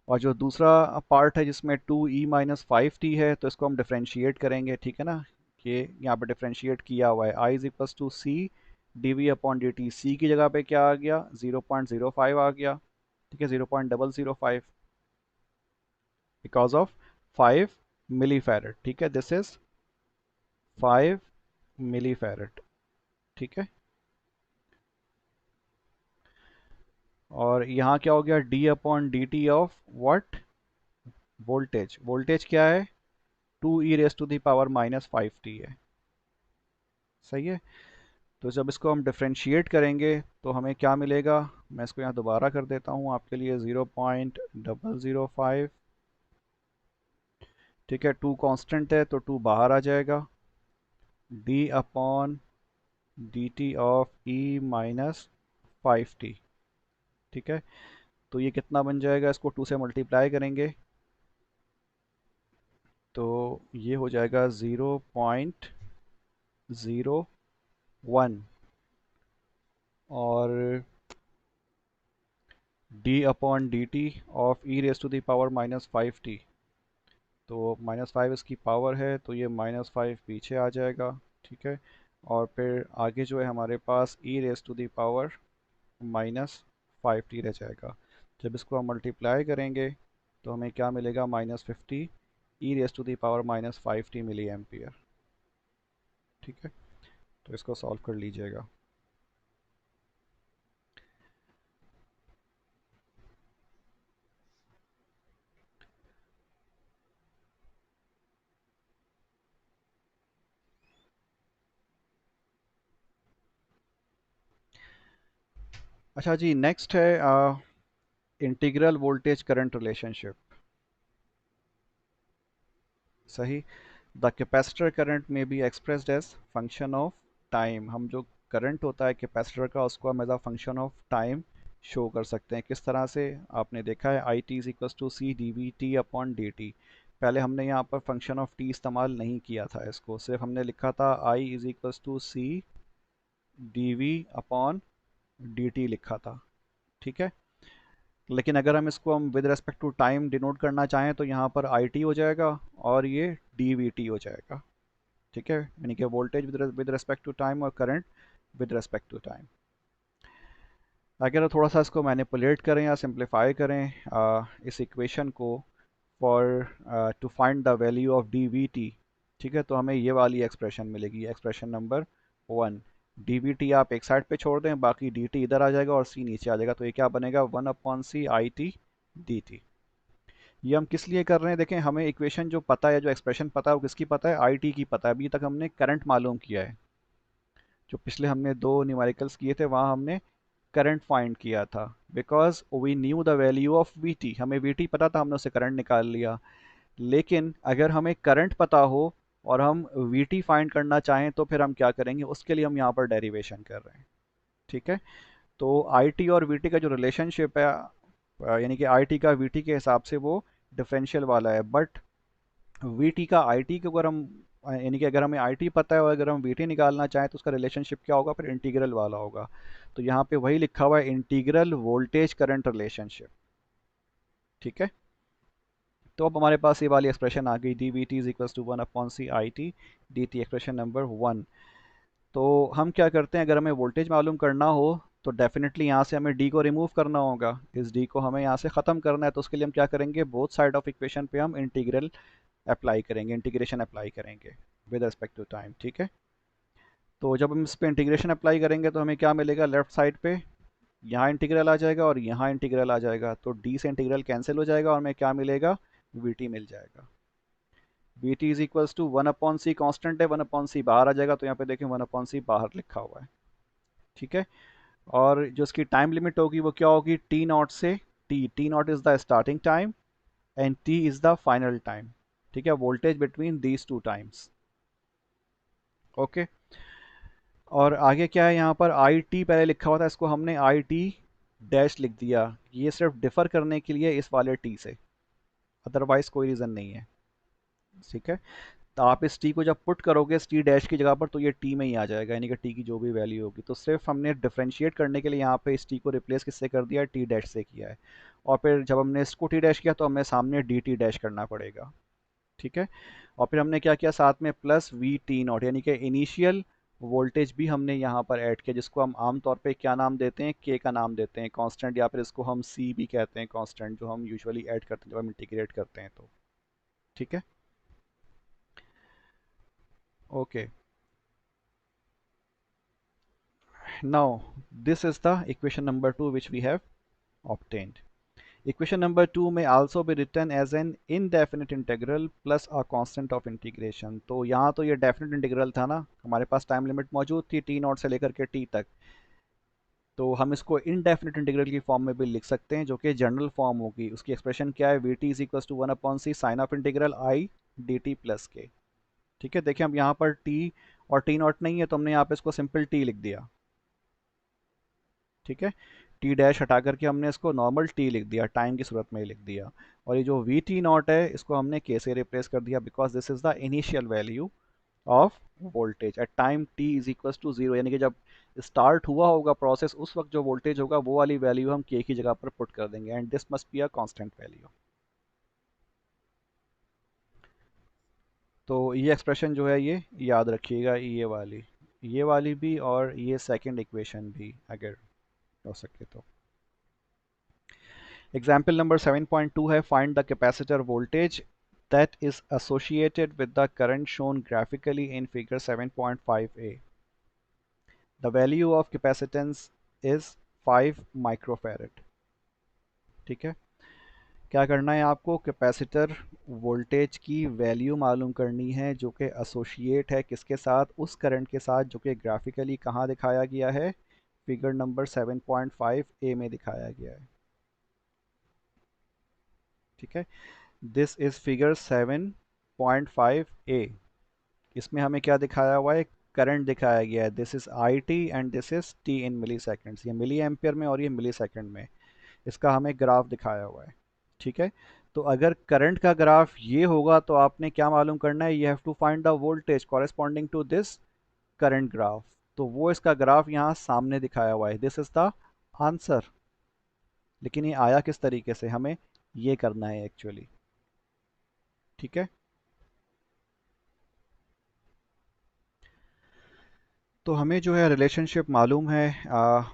और जो दूसरा पार्ट है जिसमें 2e-5t है, तो इसको हम डिफ्रेंशिएट करेंगे। ठीक है ना, ये यहाँ पे डिफ्रेंशिएट किया हुआ है, I is equals to C D we upon D T. C की जगह पे क्या आ गया, 0.05 आ गया। ठीक है, 0.005 बिकॉज ऑफ 5 मिली फैरड। ठीक है, दिस इज 5 मिली फैरड। ठीक है, और यहाँ क्या हो गया, D upon D T of what, voltage. Voltage क्या है, 2 e⁻⁻⁵ है। सही है। तो जब इसको हम डिफ्रेंशिएट करेंगे तो हमें क्या मिलेगा, मैं इसको यहाँ दोबारा कर देता हूँ आपके लिए, 0.005। ठीक है, 2 कांस्टेंट है तो 2 बाहर आ जाएगा, D upon D T of e⁻⁵ ठीक है। तो ये कितना बन जाएगा, इसको 2 से मल्टीप्लाई करेंगे तो ये हो जाएगा 0.01, और D upon D T of e⁻⁻⁵ तो -5 इसकी पावर है, तो ये -5 पीछे आ जाएगा। ठीक है, और फिर आगे जो है हमारे पास e⁻⁻⁵ रह जाएगा। जब इसको हम मल्टीप्लाई करेंगे तो हमें क्या मिलेगा, -50 e⁻⁻⁵ मिली एम्पियर। ठीक है, तो इसको सॉल्व कर लीजिएगा। अच्छा जी, नेक्स्ट है इंटीग्रल वोल्टेज करंट रिलेशनशिप। सही। The capacitor current may be expressed as function of time. हम जो करंट होता है कैपेसिटर का, उसको हम as a function of time show कर सकते हैं। किस तरह से, आपने देखा है I T is equal to C D V T upon D T. पहले हमने यहाँ पर फंक्शन ऑफ टी इस्तेमाल नहीं किया था, इसको सिर्फ हमने लिखा था I is equal to C D we upon D T लिखा था। ठीक है, लेकिन अगर हम with respect to time denote करना चाहें तो यहाँ पर आई टी हो जाएगा और ये डी वी टी हो जाएगा। ठीक है, यानी कि voltage with respect to time और current with respect to time. अगर थोड़ा सा इसको मैनिपुलेट करें या सिंप्लीफाई करें इस इक्वेशन को, for to find the value of D V T, ठीक है, तो हमें ये वाली एक्सप्रेशन मिलेगी, expression number 1। D V T आप एक साइड पे छोड़ दें, बाकी डी टी इधर आ जाएगा और सी नीचे आ जाएगा, तो ये क्या बनेगा, 1/c I T D T. ये हम किस लिए कर रहे हैं, देखें, हमें इक्वेशन जो पता है, जो एक्सप्रेशन पता है, वो किसकी पता है, आई टी की पता है। अभी तक हमने करंट मालूम किया है, जो पिछले हमने दो न्यूमेरिकल्स किए थे वहाँ हमने करंट फाइंड किया था, because we knew the value of V T. हमें वी टी पता था, हमने उससे करंट निकाल लिया। लेकिन अगर हमें करंट पता हो और हम वी टी फाइंड करना चाहें तो फिर हम क्या करेंगे, उसके लिए हम यहाँ पर डेरिवेशन कर रहे हैं। ठीक है, तो आई टी और वी टी का जो रिलेशनशिप है, यानी कि आई टी का वी टी के हिसाब से वो डिफरेंशियल वाला है, बट वी टी का आई टी को अगर हम, यानी कि अगर हमें आई टी पता है और अगर हम वी टी निकालना चाहें तो उसका रिलेशनशिप क्या होगा, फिर इंटीग्रल वाला होगा। तो यहाँ पे वही लिखा हुआ है, इंटीग्रल वोल्टेज करंट रिलेशनशिप। ठीक है, तो अब हमारे पास ये वाली एक्सप्रेशन आ गई, D V T is equal to 1/c I T D T, expression number 1। तो हम क्या करते हैं, अगर हमें वोल्टेज मालूम करना हो तो डेफिनेटली यहाँ से हमें डी को रिमूव करना होगा, इस डी को हमें यहाँ से ख़त्म करना है। तो उसके लिए हम क्या करेंगे, बोथ साइड ऑफ इक्वेशन पे हम इंटीग्रल अप्लाई करेंगे, इंटीग्रेशन अप्लाई करेंगे विद रिस्पेक्ट टू टाइम। ठीक है, तो जब हम इस पे इंटीग्रेशन अप्लाई करेंगे तो हमें क्या मिलेगा, लेफ्ट साइड पे यहाँ इंटीग्रल आ जाएगा और यहाँ इंटीग्रल आ जाएगा, तो डी से इंटीग्रल कैंसिल हो जाएगा और हमें क्या मिलेगा, वी टी मिल जाएगा। V T is equals to 1/c, constant है, 1/c बाहर आ जाएगा, तो यहाँ पे देखें 1/c बाहर लिखा हुआ है। ठीक है, और जो इसकी टाइम लिमिट होगी वो क्या होगी, टी नॉट से T. T not is the starting time and T is the final time. ठीक है, voltage between these two times. Okay, और आगे क्या है, यहाँ पर आई टी पहले लिखा हुआ था, इसको हमने आई टी डैश लिख दिया, ये सिर्फ डिफर करने के लिए इस वाले टी से, अदरवाइज कोई रीज़न नहीं है। ठीक है, तो आप इस टी को जब पुट करोगे इस टी डैश की जगह पर तो ये टी में ही आ जाएगा, यानी कि टी की जो भी वैल्यू होगी। तो सिर्फ हमने डिफरेंशिएट करने के लिए यहाँ पे इस टी को रिप्लेस किससे कर दिया है, टी डैश से किया है। और फिर जब हमने इसको टी डैश किया तो हमें सामने डी टी डैश करना पड़ेगा। ठीक है, और फिर हमने क्या किया, साथ में प्लस वी टी नॉट, यानी कि इनिशियल वोल्टेज भी हमने यहाँ पर ऐड किया, जिसको हम आमतौर पे क्या नाम देते हैं, के का नाम देते हैं, कांस्टेंट, या फिर इसको हम सी भी कहते हैं, कांस्टेंट, जो हम यूजुअली ऐड करते हैं जब हम इंटीग्रेट करते हैं तो। ठीक है, okay, now this is the equation number 2 which we have obtained. Equation number 2 may also be written as an indefinite integral plus a constant of integration. तो यहाँ तो ये डेफिनेट इंटीग्रल था ना, हमारे पास टाइम लिमिट मौजूद थी टी नॉट से लेकर के टी तक, तो हम इसको इनडेफिनेट इंटीग्रल की फॉर्म में भी लिख सकते हैं, जो कि जनरल फॉर्म होगी। उसकी एक्सप्रेशन क्या है, V T is equal to one upon C sign of integral I D T plus K. ठीक है, देखिए हम यहाँ पर टी और टी नॉट नहीं है, तो हमने यहाँ पे इसको सिंपल टी लिख दिया। ठीक है, टी डैश हटा करके हमने इसको नॉर्मल टी लिख दिया, टाइम की सूरत में ही लिख दिया। और ये जो वी टी नॉट है, इसको हमने के से रिप्लेस कर दिया, because this is the initial value of voltage at time T is equal to zero, यानी कि जब स्टार्ट हुआ होगा प्रोसेस, उस वक्त जो वोल्टेज होगा वो वाली वैल्यू हम के की जगह पर पुट कर देंगे, and this must be a constant value. तो ये एक्सप्रेशन जो है ये याद रखिएगा, ये वाली भी और ये सेकंड इक्वेशन भी अगर हो सके तो। एग्जाम्पल नंबर 7.2 है, find the capacitor voltage that is associated with the current shown graphically in figure 7.5a. The value of capacitance is 5 microfarad. ठीक है, क्या करना है आपको, कैपेसिटर वोल्टेज की वैल्यू मालूम करनी है, जो कि एसोसिएट है किसके साथ, उस करंट के साथ, जो कि ग्राफिकली कहाँ दिखाया गया है, फिगर नंबर 7.5 ए में दिखाया गया है। ठीक है, दिस इज फिगर 7.5 ए। इसमें हमें क्या दिखाया हुआ है, करंट दिखाया गया है, this is I T and this is T in milliseconds, ये मिली एम्पियर में और ये मिली सेकेंड में, इसका हमें ग्राफ दिखाया हुआ है। ठीक है, तो अगर करंट का ग्राफ ये होगा तो आपने क्या मालूम करना है, you have to find the voltage corresponding to this current graph. तो वो इसका ग्राफ यहाँ सामने दिखाया हुआ है, दिस इज द आंसर। लेकिन ये आया किस तरीके से, हमें ये करना है एक्चुअली। ठीक है, तो हमें जो है रिलेशनशिप मालूम है,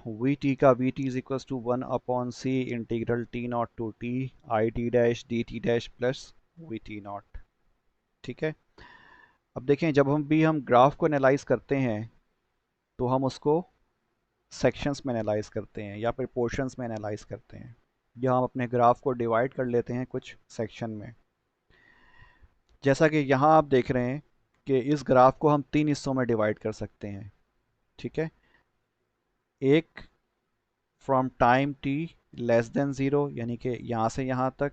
वी टी का, V T is equal to one upon C integral T not to T I T dash D T dash plus V T not. ठीक है, अब देखें जब हम ग्राफ को एनालाइज करते हैं, तो हम उसको सेक्शंस में एनालाइज करते हैं या फिर पोर्शंस में एनालाइज करते हैं, या हम अपने ग्राफ को डिवाइड कर लेते हैं कुछ सेक्शन में। जैसा कि यहाँ आप देख रहे हैं कि इस ग्राफ को हम 3 हिस्सों में डिवाइड कर सकते हैं। ठीक है, एक from time T less than zero, यानी कि यहाँ से यहाँ तक,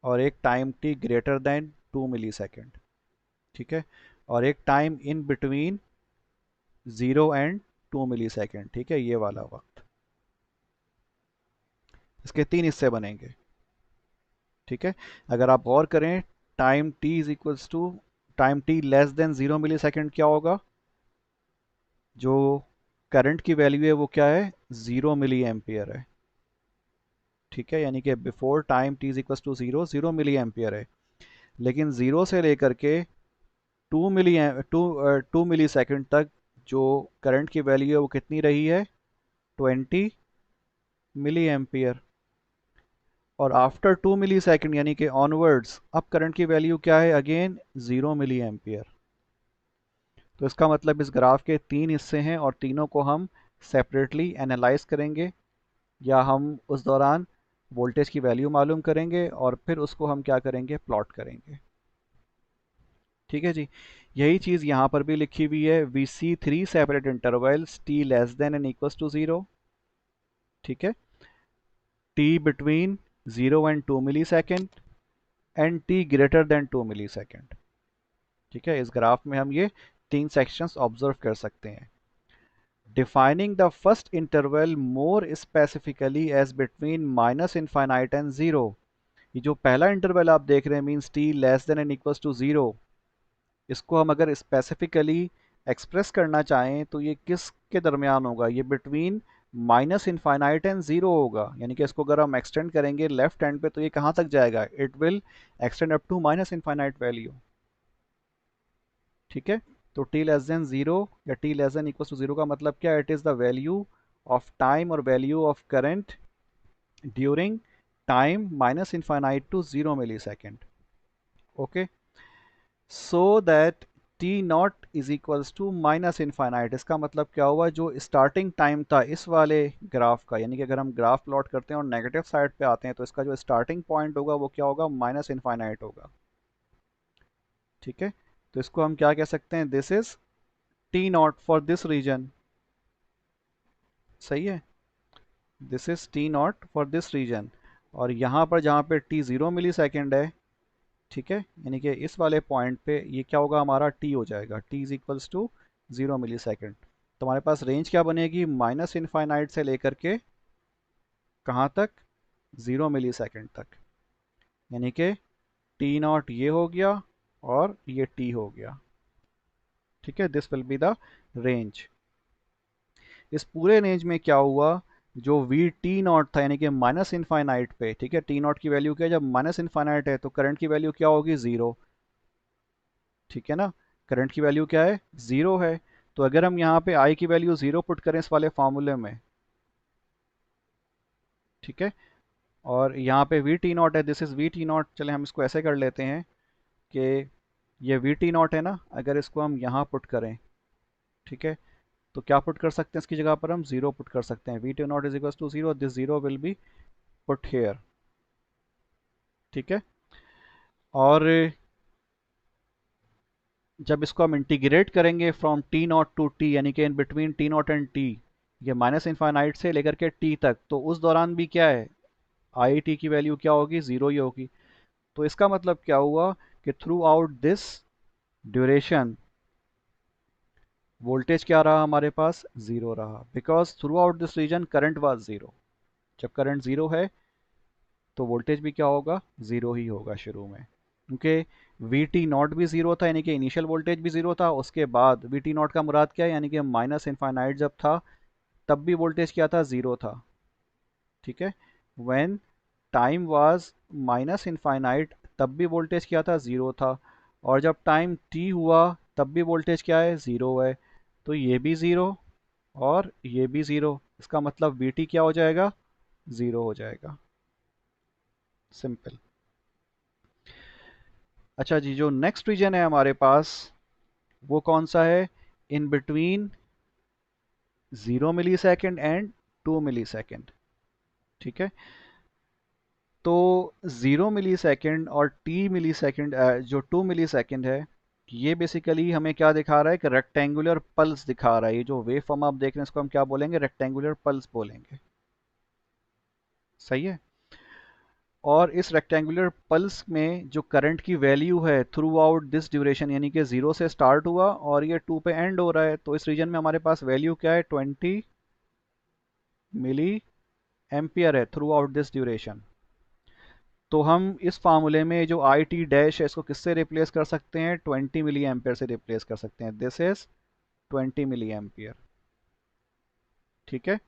और एक time T greater than 2 millisecond. ठीक है, और एक time in between 0 and 2 millisecond. ठीक है, ये वाला वक्त, इसके 3 हिस्से बनेंगे। ठीक है, अगर आप गौर करें, time T is equals to time T less than 0 millisecond क्या होगा, जो करंट की वैल्यू है वो क्या है, 0 मिली एम्पियर है। ठीक है, यानी कि before time T is equals to 0 milliampere है, लेकिन 0 से लेकर के 2 मिली सेकेंड तक जो करंट की वैल्यू है वो कितनी रही है, 20 मिली एम्पियर। और आफ्टर 2 मिली सेकेंड यानी कि ऑनवर्ड्स, अब करंट की वैल्यू क्या है, अगेन 0 मिली एम्पियर। तो इसका मतलब इस ग्राफ के 3 हिस्से हैं और तीनों को हम सेपरेटली एनालाइज करेंगे, या हम उस दौरान वोल्टेज की वैल्यू मालूम करेंगे और फिर उसको हम क्या करेंगे, प्लॉट करेंगे। ठीक है जी, यही चीज़ यहाँ पर भी लिखी हुई है, we see 3 separate intervals T less than and equals to 0। ठीक है, T between 0 and 2 millisecond and T greater than 2 millisecond. ठीक है, इस ग्राफ में हम ये 3 सेक्शंस ऑब्जर्व कर सकते हैं। Defining the first interval more specifically as between minus infinite and 0। ये जो पहला इंटरवल आप देख रहे हैं, means T less than and equals to 0, इसको हम अगर स्पेसिफिकली एक्सप्रेस करना चाहें तो ये किस के दरमियान होगा, ये बिटवीन माइनस इनफाइनाइट एंड 0 होगा। यानी कि इसको अगर हम एक्सटेंड करेंगे लेफ्ट हैंड पे, तो ये कहाँ तक जाएगा, it will extend up to minus infinite value. ठीक है, तो टी लेस देन 0 या T less than equal to 0 का मतलब क्या है, it is the value of time और value of current during time minus infinite to 0 millisecond. Okay, so that T not is equals to minus infinite. इसका मतलब क्या हुआ, जो स्टार्टिंग टाइम था इस वाले ग्राफ का, यानी कि अगर हम ग्राफ प्लॉट करते हैं और नेगेटिव साइड पे आते हैं तो इसका जो स्टार्टिंग पॉइंट होगा वो क्या होगा, माइनस इनफाइनाइट होगा। ठीक है, तो इसको हम क्या कह सकते हैं, this is T not for this region. सही है, this is T not for this region. और यहाँ पर जहाँ पे टी 0 मिली सेकेंड है, ठीक है, यानी कि इस वाले पॉइंट पे ये क्या होगा, हमारा टी हो जाएगा, T is equals to 0 millisecond. तो हमारे पास रेंज क्या बनेगी, माइनस इनफाइनाइट से लेकर के कहाँ तक, 0 मिली सेकेंड तक। यानी कि टी नॉट ये हो गया और ये टी हो गया। ठीक है, this will be the range. इस पूरे रेंज में क्या हुआ, जो वी टी नॉट था यानी कि माइनस इनफाइनाइट पे, ठीक है, टी नॉट की वैल्यू क्या है, जब माइनस इनफाइनाइट है तो करंट की वैल्यू क्या होगी, जीरो। ठीक है ना, करंट की वैल्यू क्या है, जीरो है। तो अगर हम यहाँ पे आई की वैल्यू जीरो पुट करें इस वाले फॉर्मूले में, ठीक है, और यहाँ पे वी टी नॉट है, this is we T not, चले हम इसको ऐसे कर लेते हैं कि ये वी टी नॉट है ना, अगर इसको हम यहाँ पुट करें, ठीक है, तो क्या पुट कर सकते हैं इसकी जगह पर, हम जीरो पुट कर सकते हैं, we T not is equal to zero, this zero will be put here. ठीक है, और जब इसको हम इंटीग्रेट करेंगे from T not to T, यानी कि in between T not and T, ये माइनस इनफाइनाइट से लेकर के टी तक, तो उस दौरान भी क्या है, आई टी की वैल्यू क्या होगी, जीरो ही होगी। तो इसका मतलब क्या हुआ कि throughout this duration voltage क्या रहा हमारे पास, जीरो रहा, because throughout this region current was zero. जब करंट जीरो है तो वोल्टेज भी क्या होगा, ज़ीरो ही होगा शुरू में, क्योंकि वी टी नॉट भी ज़ीरो था, यानी कि इनिशियल वोल्टेज भी ज़ीरो था। उसके बाद वी टी नॉट का मुराद क्या है, यानी कि माइनस इनफाइनाइट जब था तब भी वोल्टेज क्या था, ज़ीरो था। ठीक है, when time was minus infinite तब भी वोल्टेज क्या था, ज़ीरो था। और जब टाइम टी हुआ तब भी वोल्टेज क्या है, ज़ीरो है। तो ये भी ज़ीरो और ये भी ज़ीरो, इसका मतलब वी टी क्या हो जाएगा, ज़ीरो हो जाएगा। सिंपल। अच्छा जी, जो नेक्स्ट रीजन है हमारे पास वो कौन सा है, in between 0 millisecond and 2 millisecond. ठीक है, तो 0 मिली सेकेंड और T मिली सेकेंड, जो 2 मिली सेकेंड है, ये बेसिकली हमें क्या दिखा रहा है, कि रेक्टेंगुलर पल्स दिखा रहा है। ये जो वेव फॉर्म आप देख रहे हैं इसको हम क्या बोलेंगे, रेक्टेंगुलर पल्स बोलेंगे। सही है, और इस रेक्टेंगुलर पल्स में जो करंट की वैल्यू है थ्रू आउट दिस ड्यूरेशन, यानी कि जीरो से स्टार्ट हुआ और ये टू पे एंड हो रहा है, तो इस रीजन में हमारे पास वैल्यू क्या है, 20 मिली एम्पियर है थ्रू आउट दिस ड्यूरेशन। तो हम इस फार्मूले में जो आई टी डैश है इसको किससे रिप्लेस कर सकते हैं, 20 मिली एम्पियर से रिप्लेस कर सकते हैं, दिस इज 20 मिली एम्पियर। ठीक है,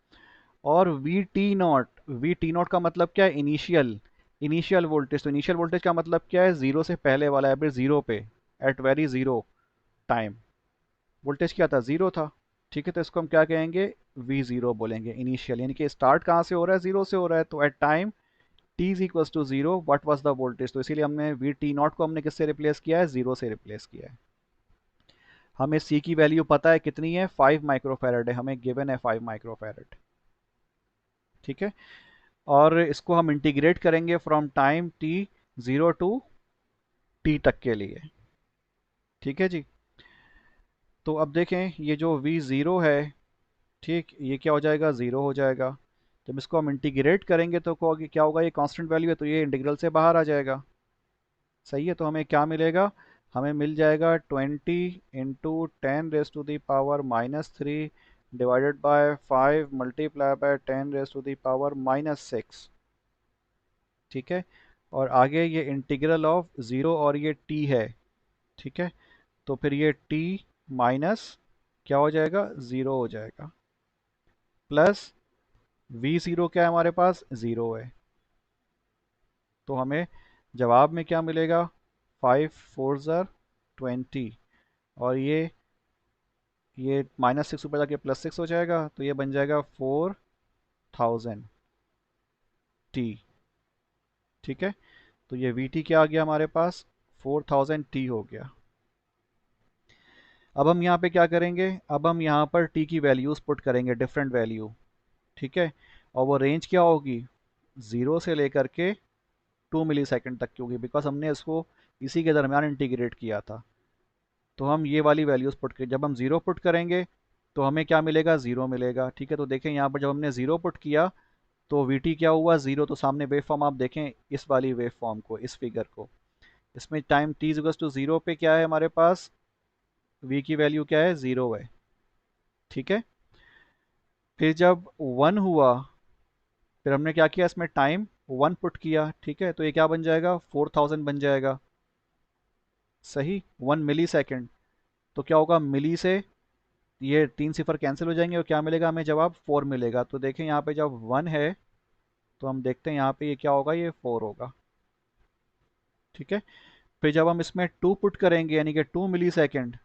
और वी टी नॉट का मतलब क्या है, इनिशियल इनिशियल वोल्टेज। तो इनिशियल वोल्टेज का मतलब क्या है, जीरो से पहले वाला है, फिर जीरो पे, at very zero time voltage क्या था, जीरो था। ठीक है, तो इसको हम क्या कहेंगे, वी जीरो बोलेंगे, इनिशियल, यानी कि स्टार्ट कहाँ से हो रहा है, जीरो से हो रहा है। तो at time T is equal to zero what was the voltage, तो इसीलिए हमने वी टी नॉट को हमने किससे रिप्लेस किया है, जीरो से रिप्लेस किया है। हमें सी की वैल्यू पता है कितनी है, 5 माइक्रोफेरेड है, हमें गिवन है 5 माइक्रोफेरेड। ठीक है, और इसको हम इंटीग्रेट करेंगे from time T zero to T तक के लिए। ठीक है जी, तो अब देखें ये जो वी ज़ीरो है, ठीक, ये क्या हो जाएगा, ज़ीरो हो जाएगा। जब इसको हम इंटीग्रेट करेंगे तो क्या होगा, ये कांस्टेंट वैल्यू है तो ये इंटीग्रल से बाहर आ जाएगा। सही है, तो हमें क्या मिलेगा, हमें मिल जाएगा 20 × 10⁻³ डिवाइडेड बाय 5 मल्टीप्लाई बाय 10⁻⁻6। ठीक है, और आगे ये इंटीग्रल ऑफ ज़ीरो और ये टी है। ठीक है, तो फिर ये टी माइनस क्या हो जाएगा, ज़ीरो हो जाएगा, प्लस वी ज़ीरो क्या है हमारे पास, ज़ीरो है। तो हमें जवाब में क्या मिलेगा, 5 4 ज़र 20, और ये -6 ऊपर जाके +6 हो जाएगा, तो ये बन जाएगा 4000 टी। ठीक है, तो ये वी टी क्या आ गया हमारे पास, 4000 टी हो गया। अब हम यहाँ पे क्या करेंगे, अब हम यहाँ पर टी की वैल्यूज़ पुट करेंगे, डिफरेंट वैल्यू। ठीक है, और वो रेंज क्या होगी, 0 से लेकर के 2 मिली सेकेंड तक की होगी, बिकॉज हमने इसको इसी के दरमियान इंटीग्रेट किया था। तो हम ये वाली वैल्यूज़ पुट कर, जब हम ज़ीरो पुट करेंगे तो हमें क्या मिलेगा, ज़ीरो मिलेगा। ठीक है, तो देखें यहाँ पर जब हमने ज़ीरो पुट किया तो वी टी क्या हुआ, ज़ीरो। तो सामने वेव फॉर्म आप देखें, इस वाली वेव फॉर्म को, इस फिगर को, इसमें time T equals to zero पे क्या है हमारे पास, वी की वैल्यू क्या है, ज़ीरो है। ठीक है, फिर जब वन हुआ, फिर हमने क्या किया, इसमें टाइम वन पुट किया। ठीक है, तो ये क्या बन जाएगा, 4000 बन जाएगा। सही, 1 मिली सेकेंड। तो क्या होगा, मिली से ये 3 सिफर कैंसिल हो जाएंगे और क्या मिलेगा हमें, जवाब 4 मिलेगा। तो देखें यहाँ पे जब वन है तो हम देखते हैं यहाँ पे ये क्या होगा, ये 4 होगा। ठीक है, फिर जब हम इसमें 2 पुट करेंगे यानी कि 2 मिली सेकेंड,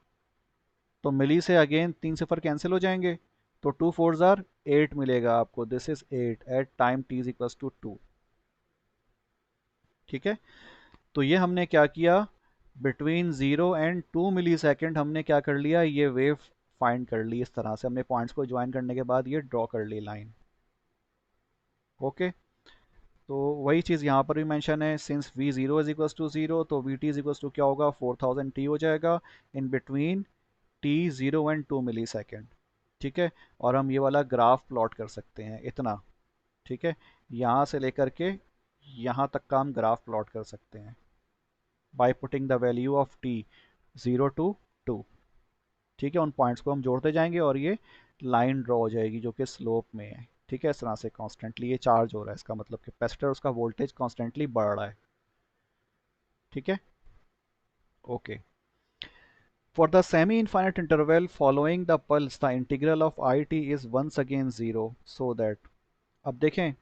तो मिली से अगेन 3 सिफर कैंसिल हो जाएंगे, तो 2 4 ज़ार 8 मिलेगा आपको। This is 8 at time T is equals to 2। ठीक है, तो ये हमने क्या किया, बिटवीन 0 एंड 2 मिली सेकेंड हमने क्या कर लिया, ये वेव फाइंड कर ली। इस तरह से हमने पॉइंट्स को ज्वाइन करने के बाद ये ड्रॉ कर ली लाइन। ओके, तो वही चीज़ यहाँ पर भी मेंशन है, since V zero is equals to zero, तो V T is equals to क्या होगा, 4000 टी हो जाएगा in between T 0 and 2 millisecond. ठीक है, और हम ये वाला ग्राफ प्लॉट कर सकते हैं इतना। ठीक है, यहाँ से लेकर के यहाँ तक का हम ग्राफ प्लॉट कर सकते हैं by putting the value of T 0 to 2। ठीक है, उन पॉइंट्स को हम जोड़ते जाएंगे और ये लाइन ड्रॉ हो जाएगी जो कि स्लोप में है। ठीक है, इस तरह से कॉन्स्टेंटली ये चार्ज हो रहा है, इसका मतलब कैपेसिटर उसका वोल्टेज कॉन्स्टेंटली बढ़ रहा है। ठीक है, okay. For the semi infinite interval following the pulse the integral of i T is once again zero, so that, अब देखें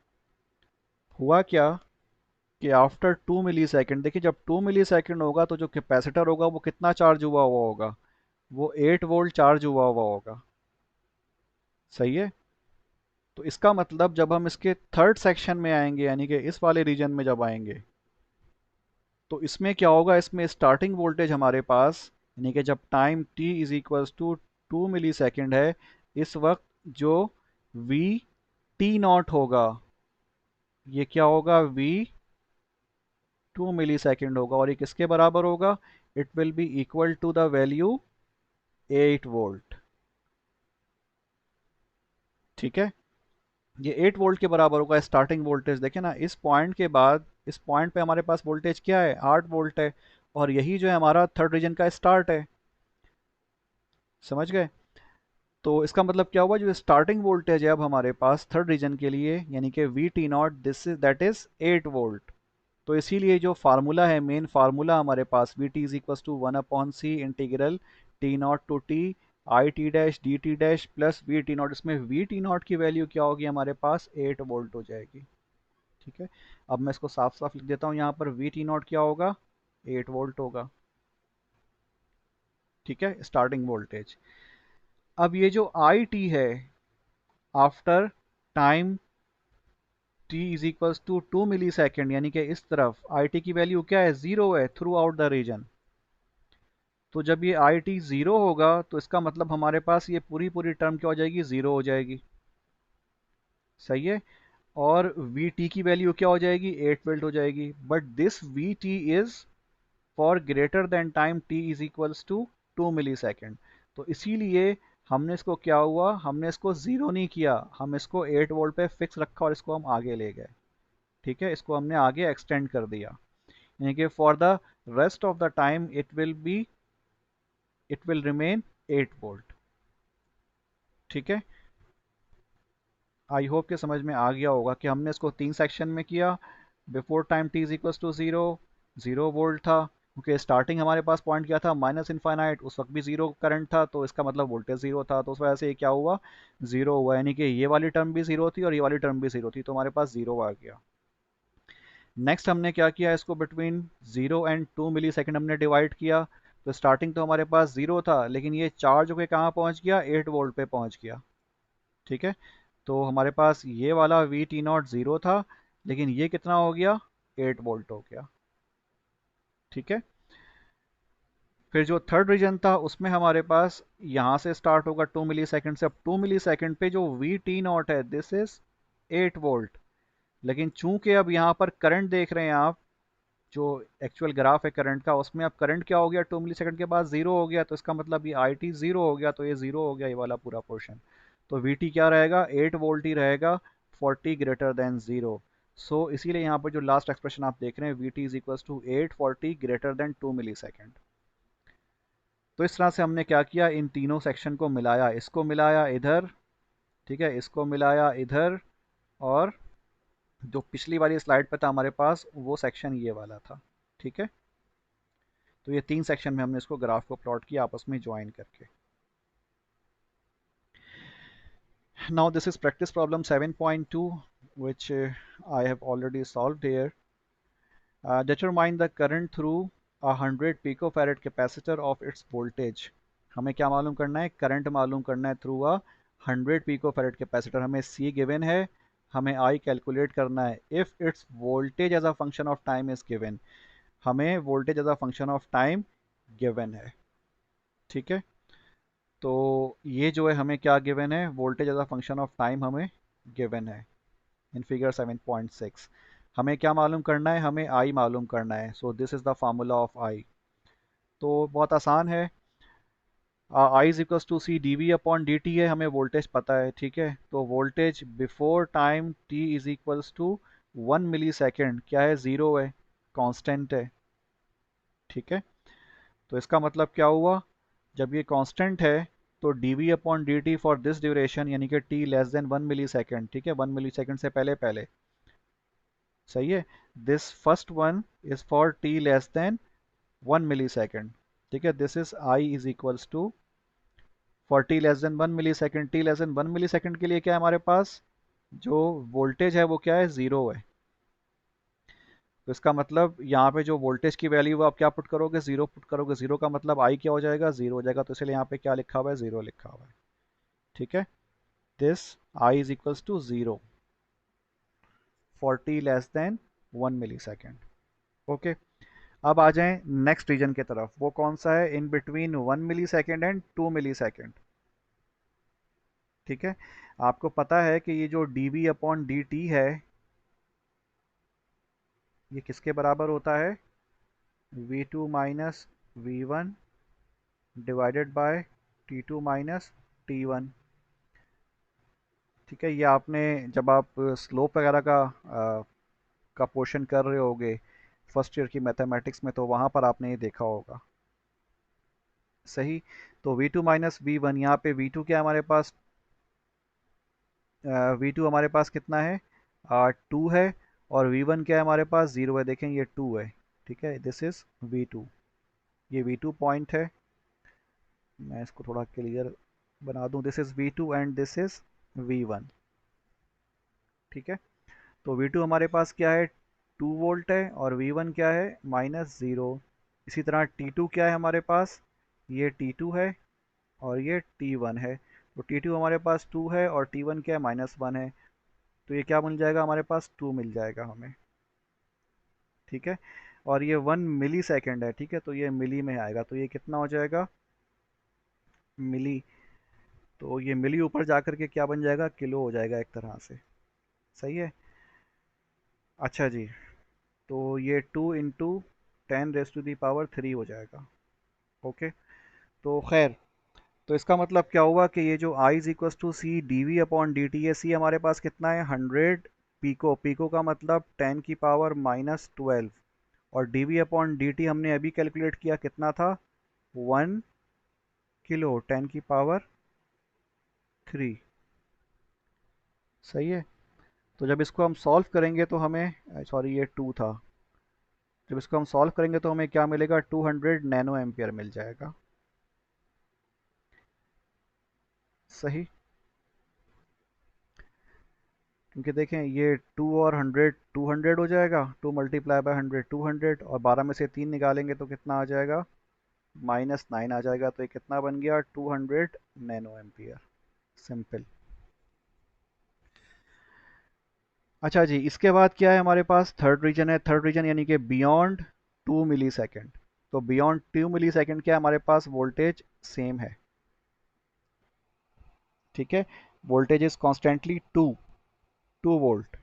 हुआ क्या कि आफ्टर 2 मिली सेकेंड, देखिए जब 2 मिली सेकेंड होगा तो जो कैपेसिटर होगा वो कितना चार्ज हुआ हुआ होगा, वो 8 वोल्ट चार्ज हुआ हुआ होगा। सही है, तो इसका मतलब जब हम इसके थर्ड सेक्शन में आएंगे यानी कि इस वाले रीजन में जब आएंगे तो इसमें क्या होगा, इसमें स्टार्टिंग वोल्टेज हमारे पास, यानी कि जब time t is equals to 2 millisecond है, इस वक्त जो वी टी नॉट होगा, ये क्या होगा, वी 2 मिली सेकेंड होगा, और ये किसके बराबर होगा, it will be equal to the value 8 volt. ठीक है, ये 8 वोल्ट के बराबर होगा स्टार्टिंग वोल्टेज। देखें ना, इस पॉइंट के बाद इस पॉइंट पे हमारे पास वोल्टेज क्या है, 8 वोल्ट है, और यही जो है हमारा थर्ड रीजन का स्टार्ट है। समझ गए, तो इसका मतलब क्या हुआ, जो स्टार्टिंग वोल्टेज है अब हमारे पास थर्ड रीजन के लिए यानी कि V T not, this is that is 8 volt. तो इसीलिए जो फार्मूला है, मेन फार्मूला हमारे पास, V T is equal to 1/c integral T not to T I T dash D T dash plus V T not, इसमें V T not की value क्या होगी हमारे पास, 8 वोल्ट हो जाएगी। ठीक है, अब मैं इसको साफ साफ लिख देता हूँ, यहाँ पर वी टी नॉट क्या होगा, 8 वोल्ट होगा। ठीक है, स्टार्टिंग वोल्टेज। अब ये जो आई टी है after time t is equals to 2 millisecond, यानी कि इस तरफ आई टी की वैल्यू क्या है, जीरो है थ्रू आउट द रीजन। तो जब ये आई टी जीरो होगा तो इसका मतलब हमारे पास ये पूरी पूरी टर्म क्या हो जाएगी, जीरो हो जाएगी। सही है, और वी टी की वैल्यू क्या हो जाएगी, 8 वोल्ट हो जाएगी। But this v T is for greater than time t is equals to 2 millisecond. तो इसीलिए हमने इसको क्या हुआ, हमने इसको ज़ीरो नहीं किया, हम इसको 8 वोल्ट पे फिक्स रखा और इसको हम आगे ले गए। ठीक है, इसको हमने आगे एक्सटेंड कर दिया, यानी कि for the rest of the time it will remain 8 volt. ठीक है, आई होप के समझ में आ गया होगा कि हमने इसको 3 सेक्शन में किया। Before time t is equal to zero, 0 volt था, क्योंकि स्टार्टिंग हमारे पास पॉइंट क्या था, माइनस इनफाइनाइट, उस वक्त भी जीरो करंट था, तो इसका मतलब वोल्टेज जीरो था, तो उस वजह से ये क्या हुआ, जीरो हुआ, यानी कि ये वाली टर्म भी जीरो थी और ये वाली टर्म भी जीरो थी, तो हमारे पास जीरो आ गया। नेक्स्ट हमने क्या किया, इसको बिटवीन 0 एंड 2 मिली सेकेंड हमने डिवाइड किया। तो स्टार्टिंग तो हमारे पास जीरो था, लेकिन ये चार्ज होकर कहाँ पहुँच गया, 8 वोल्ट पे पहुँच गया। ठीक है, तो हमारे पास ये वाला वी टी नॉट ज़ीरो था, लेकिन ये कितना हो गया, 8 वोल्ट हो गया। ठीक है, फिर जो थर्ड रीजन था उसमें हमारे पास यहाँ से स्टार्ट होगा 2 मिली सेकेंड से। अब 2 मिली सेकेंड पे जो वी टी नॉट है दिस इज 8 वोल्ट। लेकिन चूंकि अब यहाँ पर करंट देख रहे हैं आप, जो एक्चुअल ग्राफ है करंट का, उसमें अब करंट क्या हो गया, 2 मिली सेकेंड के बाद जीरो हो गया, तो इसका मतलब ये आई टी जीरो हो गया, तो ये जीरो हो गया ये वाला पूरा पोर्शन। तो वी टी क्या रहेगा, 8 वोल्ट ही रहेगा 40 ग्रेटर देन जीरो। सो इसीलिए यहाँ पर जो लास्ट एक्सप्रेशन आप देख रहे हैं we T is equal to 840 greater than 2 millisecond. तो इस तरह से हमने क्या किया, इन तीनों सेक्शन को मिलाया, इसको मिलाया इधर, ठीक है, इसको मिलाया इधर, और जो पिछली वाली स्लाइड पे था हमारे पास वो सेक्शन ये वाला था। ठीक है, तो ये तीन सेक्शन में हमने इसको ग्राफ को प्लॉट किया आपस में ज्वाइन करके। Now this is practice problem 7.2 which I have already solved here. Determine the current through a 100 picofarad capacitor of its voltage. हमें क्या मालूम करना है, करंट मालूम करना है थ्रू अ 100 पिकोफैरेड कैपेसिटर। हमें C गिवन है, हमें I कैलकुलेट करना है। If its voltage as a function of time is given, हमें voltage as a function of time given है। ठीक है, तो ये जो है हमें क्या गिवन है, voltage as a function of time हमें गिवन है इन फिगर 7.6। हमें क्या मालूम करना है, हमें आई मालूम करना है। So this is the formula of I. तो बहुत आसान है, I is equals to C D we upon D T है, हमें वोल्टेज पता है। ठीक है, तो voltage before time T is equals to 1 millisecond, क्या है, ज़ीरो है, कांस्टेंट है। ठीक है, तो इसका मतलब क्या हुआ, जब ये कांस्टेंट है तो d we upon D t for this duration यानी कि t less than 1 millisecond, ठीक है, 1 मिली सेकेंड से पहले पहले, सही है, this first one is for t less than 1 millisecond. ठीक है, this is i is equals to for t less than 1 millisecond. T less than 1 millisecond के लिए क्या है हमारे पास, जो वोल्टेज है वो क्या है, ज़ीरो है। तो इसका मतलब यहाँ पे जो वोल्टेज की वैल्यू आप क्या पुट करोगे, ज़ीरो पुट करोगे। ज़ीरो का मतलब आई क्या हो जाएगा, ज़ीरो हो जाएगा, तो इसलिए यहाँ पे क्या लिखा हुआ है, ज़ीरो लिखा हुआ है। ठीक है, this i is equals to zero for t less than 1 millisecond. Okay, अब आ जाएं नेक्स्ट रीजन की तरफ, वो कौन सा है, in between 1 millisecond and 2 millisecond. ठीक है, आपको पता है कि ये जो d we upon D T है ये किसके बराबर होता है, v two minus v one divided by t two minus t one. ठीक है, ये आपने जब आप स्लोप वगैरह का पोर्शन कर रहे होगे फर्स्ट ईयर की मैथमेटिक्स में, तो वहाँ पर आपने ये देखा होगा। सही, तो v two minus v one, यहाँ पे वी टू क्या है हमारे पास, वी टू हमारे पास कितना है, टू है, और वी वन क्या है हमारे पास, ज़ीरो है। देखें ये टू है। ठीक है, दिस इज़ वी टू, ये वी टू पॉइंट है, मैं इसको थोड़ा क्लियर बना दूं, this is v two and this is v one. ठीक है, तो वी टू हमारे पास क्या है, 2 वोल्ट है, और वी वन क्या है, -0। इसी तरह टी टू क्या है हमारे पास, ये टी टू है और ये टी वन है। तो टी टू हमारे पास 2 है और टी वन क्या है, -1 है। तो ये क्या मिल जाएगा हमारे पास, 2 मिल जाएगा हमें। ठीक है, और ये 1 मिली सेकेंड है। ठीक है, तो ये मिली में आएगा, तो ये कितना हो जाएगा, मिली। तो ये मिली ऊपर जाकर के क्या बन जाएगा, किलो हो जाएगा एक तरह से। सही है, अच्छा जी, तो ये 2 × 10⁻³ हो जाएगा। ओके, तो खैर, तो इसका मतलब क्या हुआ कि ये जो I is equal to C D we upon D T है, सी हमारे पास कितना है, 100 पीको, पीको का मतलब 10⁻⁻12, और d we upon D t हमने अभी कैलकुलेट किया कितना था, 1 किलो 10⁻³ सही है, तो जब इसको हम सॉल्व करेंगे तो हमें, सॉरी ये 2 था, जब इसको हम सॉल्व करेंगे तो हमें क्या मिलेगा, 200 नैनो एम्पियर मिल जाएगा। सही, क्योंकि देखें ये 2 और 100, 200 हो जाएगा, 2 × 100 200, और 12 में से 3 निकालेंगे तो कितना आ जाएगा, -9 आ जाएगा। तो ये कितना बन गया, 200 नैनो एम्पियर। सिंपल। अच्छा जी, इसके बाद क्या है हमारे पास, थर्ड रीजन है। थर्ड रीजन यानी कि बियॉन्ड 2 मिली सेकेंड। तो बियॉन्ड 2 मिली सेकेंड क्या हमारे पास वोल्टेज सेम है, ठीक है, वोल्टेज इज कॉन्स्टेंटली 2 वोल्ट।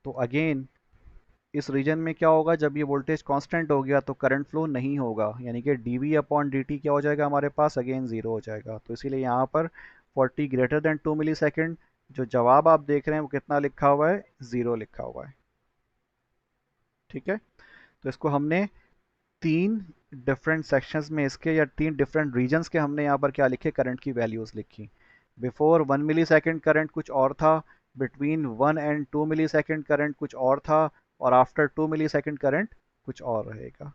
तो अगेन इस रीजन में क्या होगा, जब ये वोल्टेज कांस्टेंट हो गया तो करंट फ्लो नहीं होगा, यानी कि dv/dt क्या हो जाएगा हमारे पास, अगेन ज़ीरो हो जाएगा। तो इसीलिए यहाँ पर 40 > 2 मिली सेकेंड, जो जवाब आप देख रहे हैं वो कितना लिखा हुआ है, ज़ीरो लिखा हुआ है, ठीक है। तो इसको हमने तीन डिफरेंट सेक्शंस में इसके, या तीन डिफरेंट रीजन्स के हमने यहाँ पर क्या लिखे, करंट की वैल्यूज़ लिखी। बिफोर 1 मिली सेकेंड करंट कुछ और था, between 1 and 2 millisecond current कुछ और था, और आफ्टर 2 मिली सेकेंड करंट कुछ और रहेगा,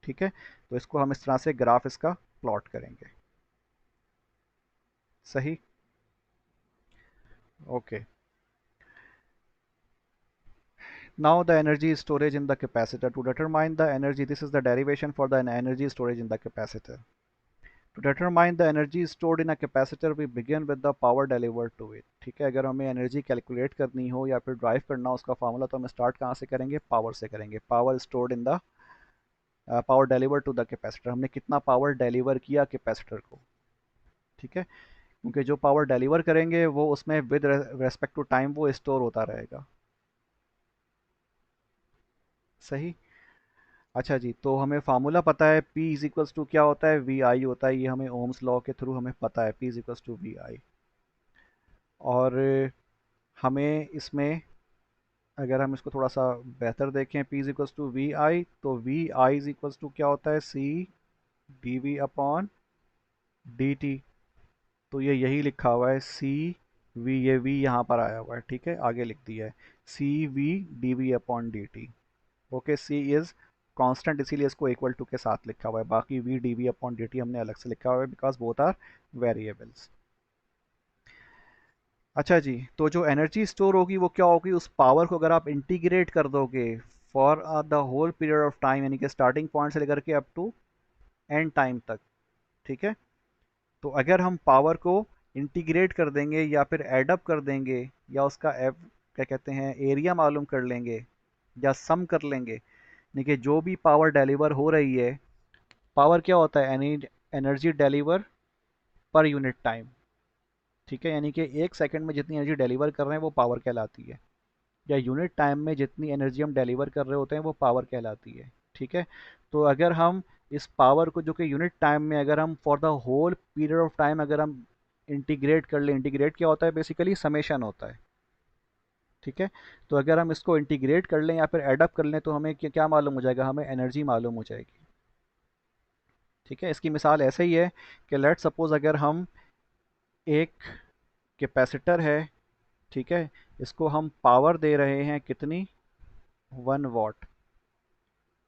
ठीक है। तो इसको हम इस तरह से ग्राफ इसका प्लॉट करेंगे, सही, okay. Now the energy storage in the capacitor. To determine the energy, this is the derivation for the energy storage in the capacitor. To determine the energy stored in a capacitor, we begin with the power delivered to it. ठीक है, अगर हमें energy calculate करनी हो या फिर drive करना हो उसका फार्मूला, तो हम स्टार्ट कहाँ से करेंगे, पावर से करेंगे। Power stored in the power deliver to the capacitor, हमने कितना पावर डिलीवर किया कैपेसिटर को, ठीक है, क्योंकि जो पावर डिलीवर करेंगे वो उसमें विद रेस्पेक्ट टू टाइम वो स्टोर होता रहेगा, सही। अच्छा जी, तो हमें फार्मूला पता है, P इज इक्वल्स टू क्या होता है, वी आई होता है, ये हमें ओम्स लॉ के थ्रू हमें पता है, P is equals to V I. और हमें इसमें अगर हम इसको थोड़ा सा बेहतर देखें, P is equals to V I, तो V I is equals to क्या होता है, C D we upon D T. तो ये यही लिखा हुआ है, सी वी, ये वी यहाँ पर आया हुआ है, ठीक है, आगे लिख दिया है, C we D we upon D T. Okay, C is constant, इसीलिए इसको इक्वल टू के साथ लिखा हुआ है, बाकी v D we upon D t हमने अलग से लिखा हुआ है, बिकॉज बोथ आर वेरिएबल्स। अच्छा जी, तो जो एनर्जी स्टोर होगी वो क्या होगी, उस पावर को अगर आप इंटीग्रेट कर दोगे for the whole period of time, यानी कि स्टार्टिंग पॉइंट से लेकर के अप टू एंड टाइम तक, ठीक है। तो अगर हम पावर को इंटीग्रेट कर देंगे या फिर एडअप कर देंगे, या उसका क्या कहते हैं, एरिया मालूम कर लेंगे, या सम कर लेंगे, देखिए जो भी पावर डिलीवर हो रही है, पावर क्या होता है, energy deliver per unit time, ठीक है, यानी कि एक सेकंड में जितनी एनर्जी डिलीवर कर रहे हैं वो पावर कहलाती है, या यूनिट टाइम में जितनी एनर्जी हम डिलीवर कर रहे होते हैं वो पावर कहलाती है, ठीक है। तो अगर हम इस पावर को, जो कि यूनिट टाइम में, अगर हम for the whole period of time अगर हम इंटीग्रेट कर ले, इंटीग्रेट क्या होता है, बेसिकली समेशन होता है, ठीक है। तो अगर हम इसको इंटीग्रेट कर लें या फिर एडअप कर लें, तो हमें क्या क्या मालूम हो जाएगा, हमें एनर्जी मालूम हो जाएगी, ठीक है। इसकी मिसाल ऐसे ही है कि लेट सपोज अगर हम एक कैपेसिटर है, ठीक है, इसको हम पावर दे रहे हैं कितनी, 1 वाट।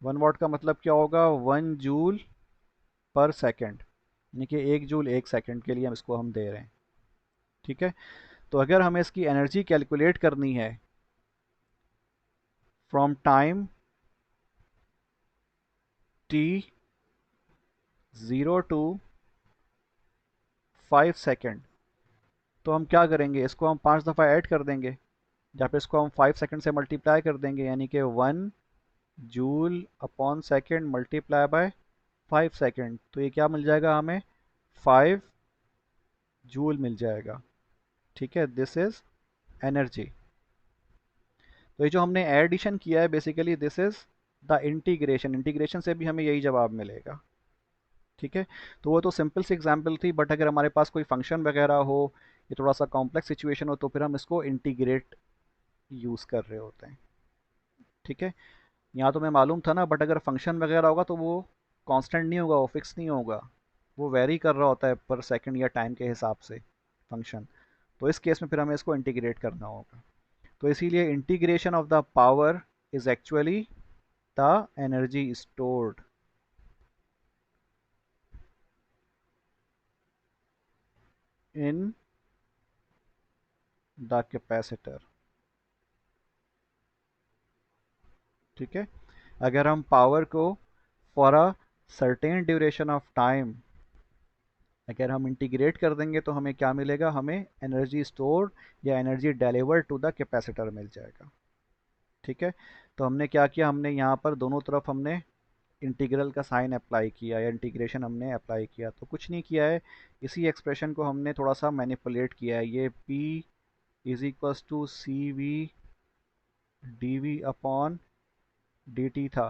1 वाट का मतलब क्या होगा, 1 जूल पर सेकेंड, यानी कि 1 जूल 1 सेकेंड के लिए हम इसको हम दे रहे हैं, ठीक है। तो अगर हमें इसकी एनर्जी कैलकुलेट करनी है from time T 0 to 5 second, तो हम क्या करेंगे, इसको हम 5 दफ़ा ऐड कर देंगे, या फिर इसको हम 5 सेकेंड से मल्टीप्लाई कर देंगे, यानी कि 1 जूल/सेकेंड मल्टीप्लाई बाय 5 सेकेंड, तो ये क्या मिल जाएगा हमें, 5 जूल मिल जाएगा, ठीक है। This is energy. तो ये जो हमने एडिशन किया है, basically this is the integration, integration से भी हमें यही जवाब मिलेगा, ठीक है। तो वो तो सिंपल सी एग्जांपल थी, बट अगर हमारे पास कोई फंक्शन वगैरह हो, ये थोड़ा सा कॉम्प्लेक्स सिचुएशन हो, तो फिर हम इसको इंटीग्रेट यूज़ कर रहे होते हैं, ठीक है। यहाँ तो मैं मालूम था ना, बट अगर फंक्शन वगैरह होगा तो वो कांस्टेंट नहीं होगा, वो फिक्स नहीं होगा, वो वेरी कर रहा होता है पर सेकंड या टाइम के हिसाब से फंक्शन। तो इस केस में फिर हमें इसको इंटीग्रेट करना होगा। तो इसीलिए integration of the power is actually the energy stored in the capacitor, ठीक है। अगर हम पावर को for a certain duration of time अगर हम इंटीग्रेट कर देंगे, तो हमें क्या मिलेगा, हमें एनर्जी स्टोर या energy delivered to the capacitor मिल जाएगा, ठीक है। तो हमने क्या किया, हमने यहाँ पर दोनों तरफ हमने इंटीग्रल का साइन अप्लाई किया या इंटीग्रेशन हमने अप्लाई किया, तो कुछ नहीं किया है, इसी एक्सप्रेशन को हमने थोड़ा सा मैनिपुलेट किया है। ये p is equals to C we D we upon D t था,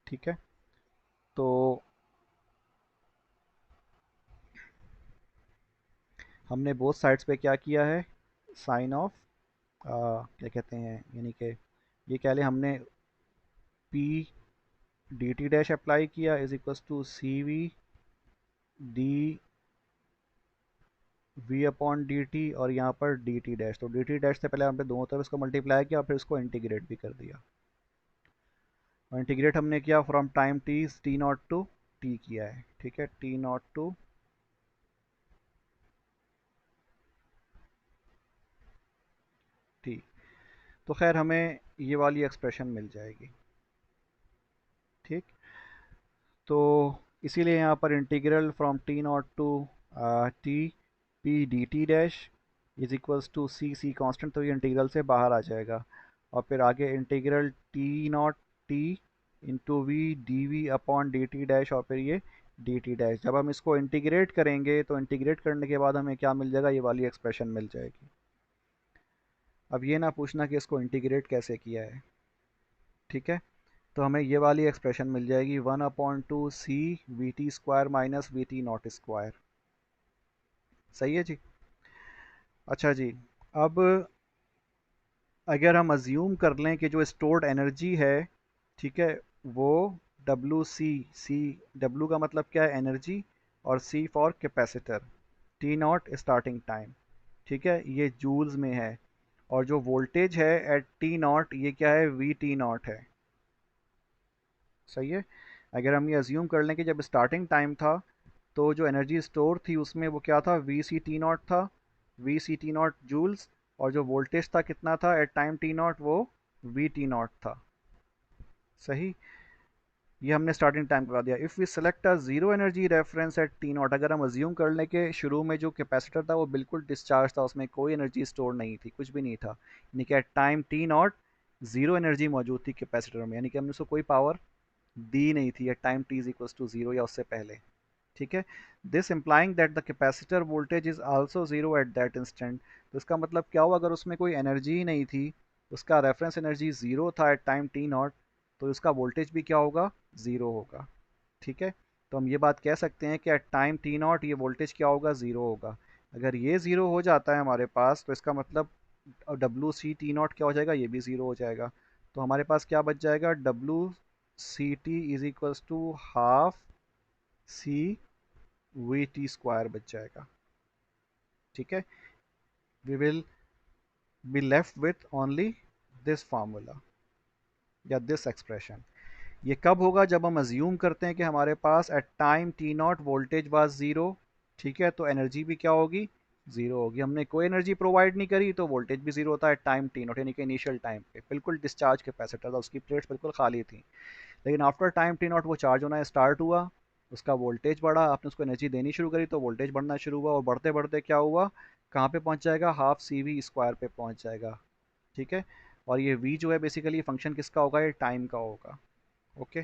ठीक है। तो हमने बोथ साइड्स पे क्या किया है, साइन ऑफ क्या कहते हैं, यानी कि ये कह लें हमने p D T dash apply किया is equals to C we D we upon D T, और यहाँ पर डी टी डैश, तो डी टी डैश से पहले हमने दोनों तरफ इसको मल्टीप्लाई किया, फिर इसको इंटीग्रेट भी कर दिया। और इंटीग्रेट हमने किया from time T not to t किया है, ठीक है, टी नॉट टू टी। तो खैर हमें ये वाली एक्सप्रेशन मिल जाएगी, ठीक। तो इसीलिए यहाँ पर integral from T not to t p d T dash is equals to c, c constant, तो ये इंटीग्रल से बाहर आ जाएगा। और फिर आगे integral T naught t into v D we upon D T dash, और फिर ये डी टी डैश। जब हम इसको इंटीग्रेट करेंगे तो इंटीग्रेट करने के बाद हमें क्या मिल जाएगा, ये वाली एक्सप्रेशन मिल जाएगी। अब ये ना पूछना कि इसको इंटीग्रेट कैसे किया है, ठीक है। तो हमें ये वाली एक्सप्रेशन मिल जाएगी 1/2 C we T square minus V T not square. सही है जी। अच्छा जी, अब अगर हम अज्यूम कर लें कि जो स्टोर्ड एनर्जी है, ठीक है, वो डब्लू सी, सी डब्लू का मतलब क्या है, एनर्जी, और C for capacitor, T not starting time, ठीक है, ये जूल्स में है। और जो वोल्टेज है एट टी नॉट, ये क्या है, वी टी नॉट है। सही है। अगर हम ये अज्यूम कर लें कि जब स्टार्टिंग टाइम था तो जो एनर्जी स्टोर थी उसमें वो क्या था, वी सी टी नॉट था, v c t naught joules, और जो वोल्टेज था कितना था एट टाइम टी नॉट, वो वी टी नॉट था। सही। ये हमने स्टार्टिंग टाइम बता दिया। If we select a zero energy reference at t naught, अगर हम अज्यूम कर लें कि शुरू में जो कैपेसिटर था वो बिल्कुल डिस्चार्ज था, उसमें कोई एनर्जी स्टोर नहीं थी, कुछ भी नहीं था, यानी कि at time T naught zero energy मौजूद थी कैपेसिटर में, यानी कि हमने उसको कोई पावर दी नहीं थी at time T is equals to zero या उससे पहले, ठीक है। This implying that the capacitor voltage is also zero at that instant. तो इसका मतलब क्या हुआ, अगर उसमें कोई एनर्जी ही नहीं थी, उसका रेफरेंस एनर्जी जीरो था एट टाइम टी नॉट, तो इसका वोल्टेज भी क्या होगा, जीरो होगा, ठीक है। तो हम ये बात कह सकते हैं कि एट टाइम टी नॉट ये वोल्टेज क्या होगा, ज़ीरो होगा। अगर ये ज़ीरो हो जाता है हमारे पास, तो इसका मतलब डब्लू सी टी नॉट क्या हो जाएगा, ये भी ज़ीरो हो जाएगा। तो हमारे पास क्या बच जाएगा, डब्लू c t is equals to half c we T square बच जाएगा, ठीक है। We will be left with only this formula या दिस एक्सप्रेशन। ये कब होगा, जब हम अज्यूम करते हैं कि हमारे पास at time T not voltage was zero, ठीक है, तो एनर्जी भी क्या होगी, ज़ीरो होगी। हमने कोई एनर्जी प्रोवाइड नहीं करी तो वोल्टेज भी ज़ीरो होता है टाइम टी नॉट, यानी कि इनिशियल टाइम पे बिल्कुल डिस्चार्ज कैपेसिटर था, उसकी प्लेट्स बिल्कुल खाली थी। लेकिन आफ्टर टाइम टी नॉट वो चार्ज होना स्टार्ट हुआ, उसका वोल्टेज बढ़ा, आपने उसको एनर्जी देनी शुरू करी तो वोल्टेज बढ़ना शुरू हुआ, और बढ़ते बढ़ते क्या हुआ, कहाँ पे पहुँच जाएगा, हाफ सी वी स्क्वायर पे पहुँच जाएगा, ठीक है। और ये वी जो है बेसिकली फंक्शन किसका होगा, ये टाइम का होगा। ओके,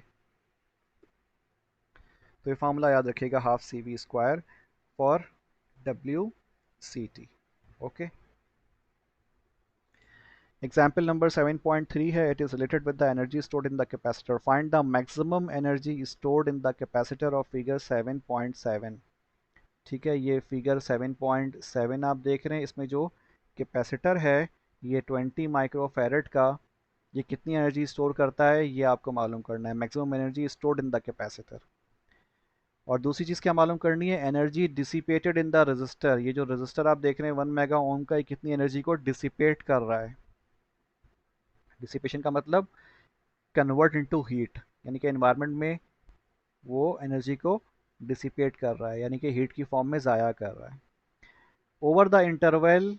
तो ये फार्मूला याद रखिएगा, half c v square for डब्ल्यू c t. Okay, example number 7.3 है, it is related with the energy stored in the capacitor, find the maximum energy stored in the capacitor of figure 7.7। ठीक है, ये figure 7.7 आप देख रहे हैं, इसमें जो कैपेसिटर है ये 20 माइक्रोफेरेड का, ये कितनी एनर्जी स्टोर करता है ये आपको मालूम करना है, maximum energy stored in the capacitor. और दूसरी चीज़ क्या मालूम करनी है, energy dissipated in the register, ये जो रजिस्टर आप देख रहे हैं 1 मेगा ओम का, ये कितनी एनर्जी को डिसिपेट कर रहा है। डिसिपेशन का मतलब कन्वर्ट इनटू हीट, यानी कि एनवायरनमेंट में वो एनर्जी को डिसिपेट कर रहा है, यानी कि हीट की फॉर्म में ज़ाया कर रहा है। Over the interval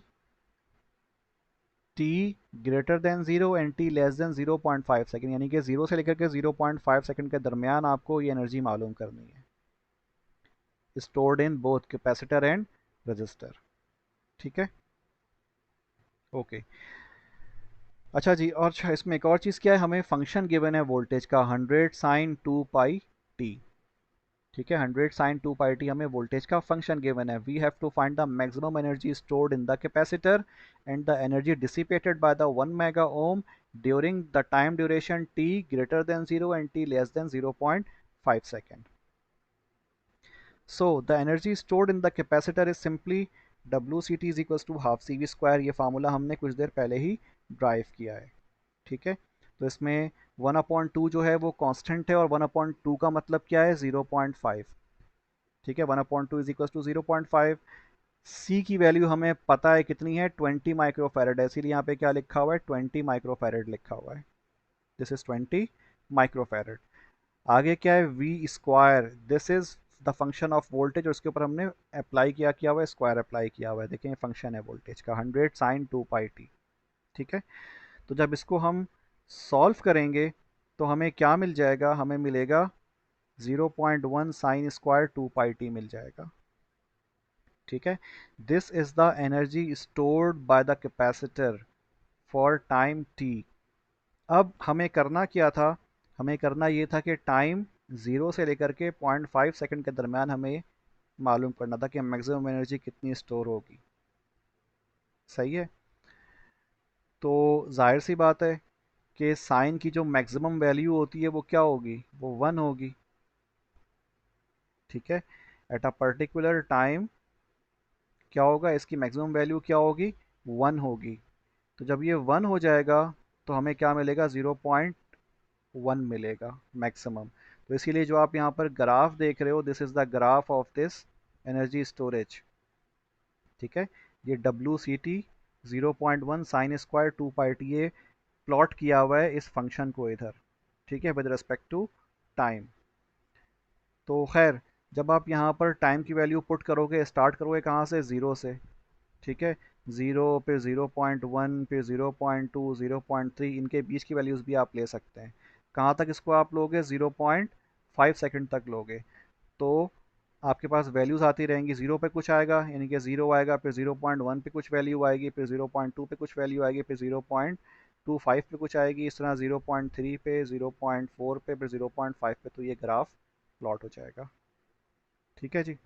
T greater than zero and t less than 0.5 second, यानी कि जीरो से लेकर के 0.5 सेकेंड के दरमियान आपको ये एनर्जी मालूम करनी है, stored in both capacitor and register. ठीक है, ओके। अच्छा जी, और अच्छा इसमें एक और चीज़ क्या है, हमें फंक्शन गिवन है वोल्टेज का 100 साइन 2 पाई टी। ठीक है, 100 साइन 2 पाई टी हमें वोल्टेज का फंक्शन गिवन है। We have to find the maximum energy stored in the capacitor and the energy dissipated by the 1 mega ohm during the time duration t greater than 0 and t less than 0.5 second. So the energy stored in the capacitor is simply WCT is equals to half c v square. ये formula हमने कुछ देर पहले ही drive किया है। ठीक है, तो इसमें 1/2 जो है वो कांस्टेंट है, और 1/2 का मतलब क्या है, 0.5। ठीक है, 1/2 इज इक्वल टू 0.5। सी की वैल्यू हमें पता है कितनी है, 20 माइक्रोफैरड है, इसीलिए यहाँ पे क्या लिखा हुआ है, 20 माइक्रोफैरड लिखा हुआ है। This is 20 microfarad. आगे क्या है, v square, this is the function of voltage, और उसके ऊपर हमने अप्लाई किया हुआ है, स्क्वायर अप्लाई किया हुआ है। देखें फंक्शन है वोल्टेज का 100 साइन 2 पाई टी। ठीक है, तो जब इसको हम सॉल्व करेंगे तो हमें क्या मिल जाएगा, हमें मिलेगा 0.1 साइन स्क्वायर 2 पाई टी मिल जाएगा। ठीक है, this is the energy stored by the capacitor for time T. अब हमें करना क्या था, हमें करना ये था कि टाइम 0 से लेकर के 0.5 सेकंड के दरमियान हमें मालूम करना था कि मैक्सिमम एनर्जी कितनी स्टोर होगी। सही है, तो जाहिर सी बात है कि साइन की जो मैक्सिमम वैल्यू होती है वो क्या होगी, वो 1 होगी। ठीक है, एट अ पर्टिकुलर टाइम क्या होगा, इसकी मैक्सिमम वैल्यू क्या होगी, 1 होगी। तो जब ये 1 हो जाएगा तो हमें क्या मिलेगा, 0.1 मिलेगा मैक्सिमम। तो इसीलिए जो आप यहाँ पर ग्राफ देख रहे हो, this is the graph of this energy storage. ठीक है, ये डब्ल्यू c t 0.1 sine square 2 pi t, ये प्लॉट किया हुआ है इस फंक्शन को इधर। ठीक है, विद रिस्पेक्ट टू टाइम। तो खैर, जब आप यहाँ पर टाइम की वैल्यू पुट करोगे, स्टार्ट करोगे कहाँ से, ज़ीरो से। ठीक है, ज़ीरो, फिर 0.1, फिर 0.2, 0.3, इनके बीच की वैल्यूज़ भी आप ले सकते हैं। कहाँ तक इसको आप लोगे, 0.5 सेकंड तक लोगे। तो आपके पास वैल्यूज़ आती रहेंगी, ज़ीरो पे कुछ आएगा यानी कि ज़ीरो आएगा, फिर 0.1 पे कुछ वैल्यू आएगी, फिर 0.2 पे कुछ वैल्यू आएगी, फिर 0.25 पे कुछ आएगी, इस तरह 0.3 पे, 0.4 पे, फिर 0.5 पे। तो ये ग्राफ प्लॉट हो जाएगा। ठीक है जी,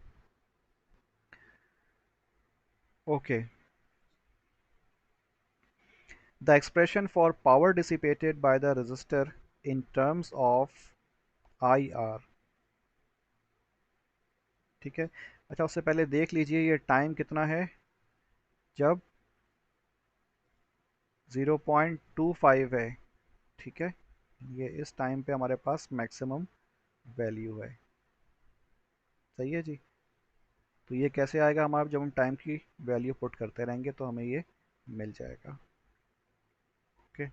okay. The expression for power dissipated by the resistor in terms of IR। ठीक है, अच्छा उससे पहले देख लीजिए ये टाइम कितना है, जब 0.25 है। ठीक है, ये इस टाइम पे हमारे पास मैक्सिमम वैल्यू है। सही है जी, तो ये कैसे आएगा, हमारा जब हम टाइम की वैल्यू पुट करते रहेंगे तो हमें ये मिल जाएगा। ओके,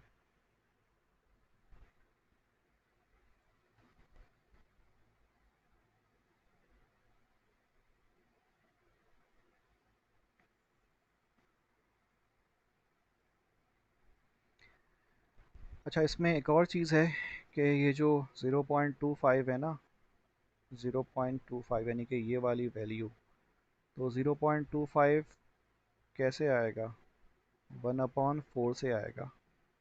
अच्छा इसमें एक और चीज़ है कि ये जो 0.25 है ना, 0.25 यानी कि ये वाली वैल्यू, तो 0.25 कैसे आएगा, 1/4 से आएगा।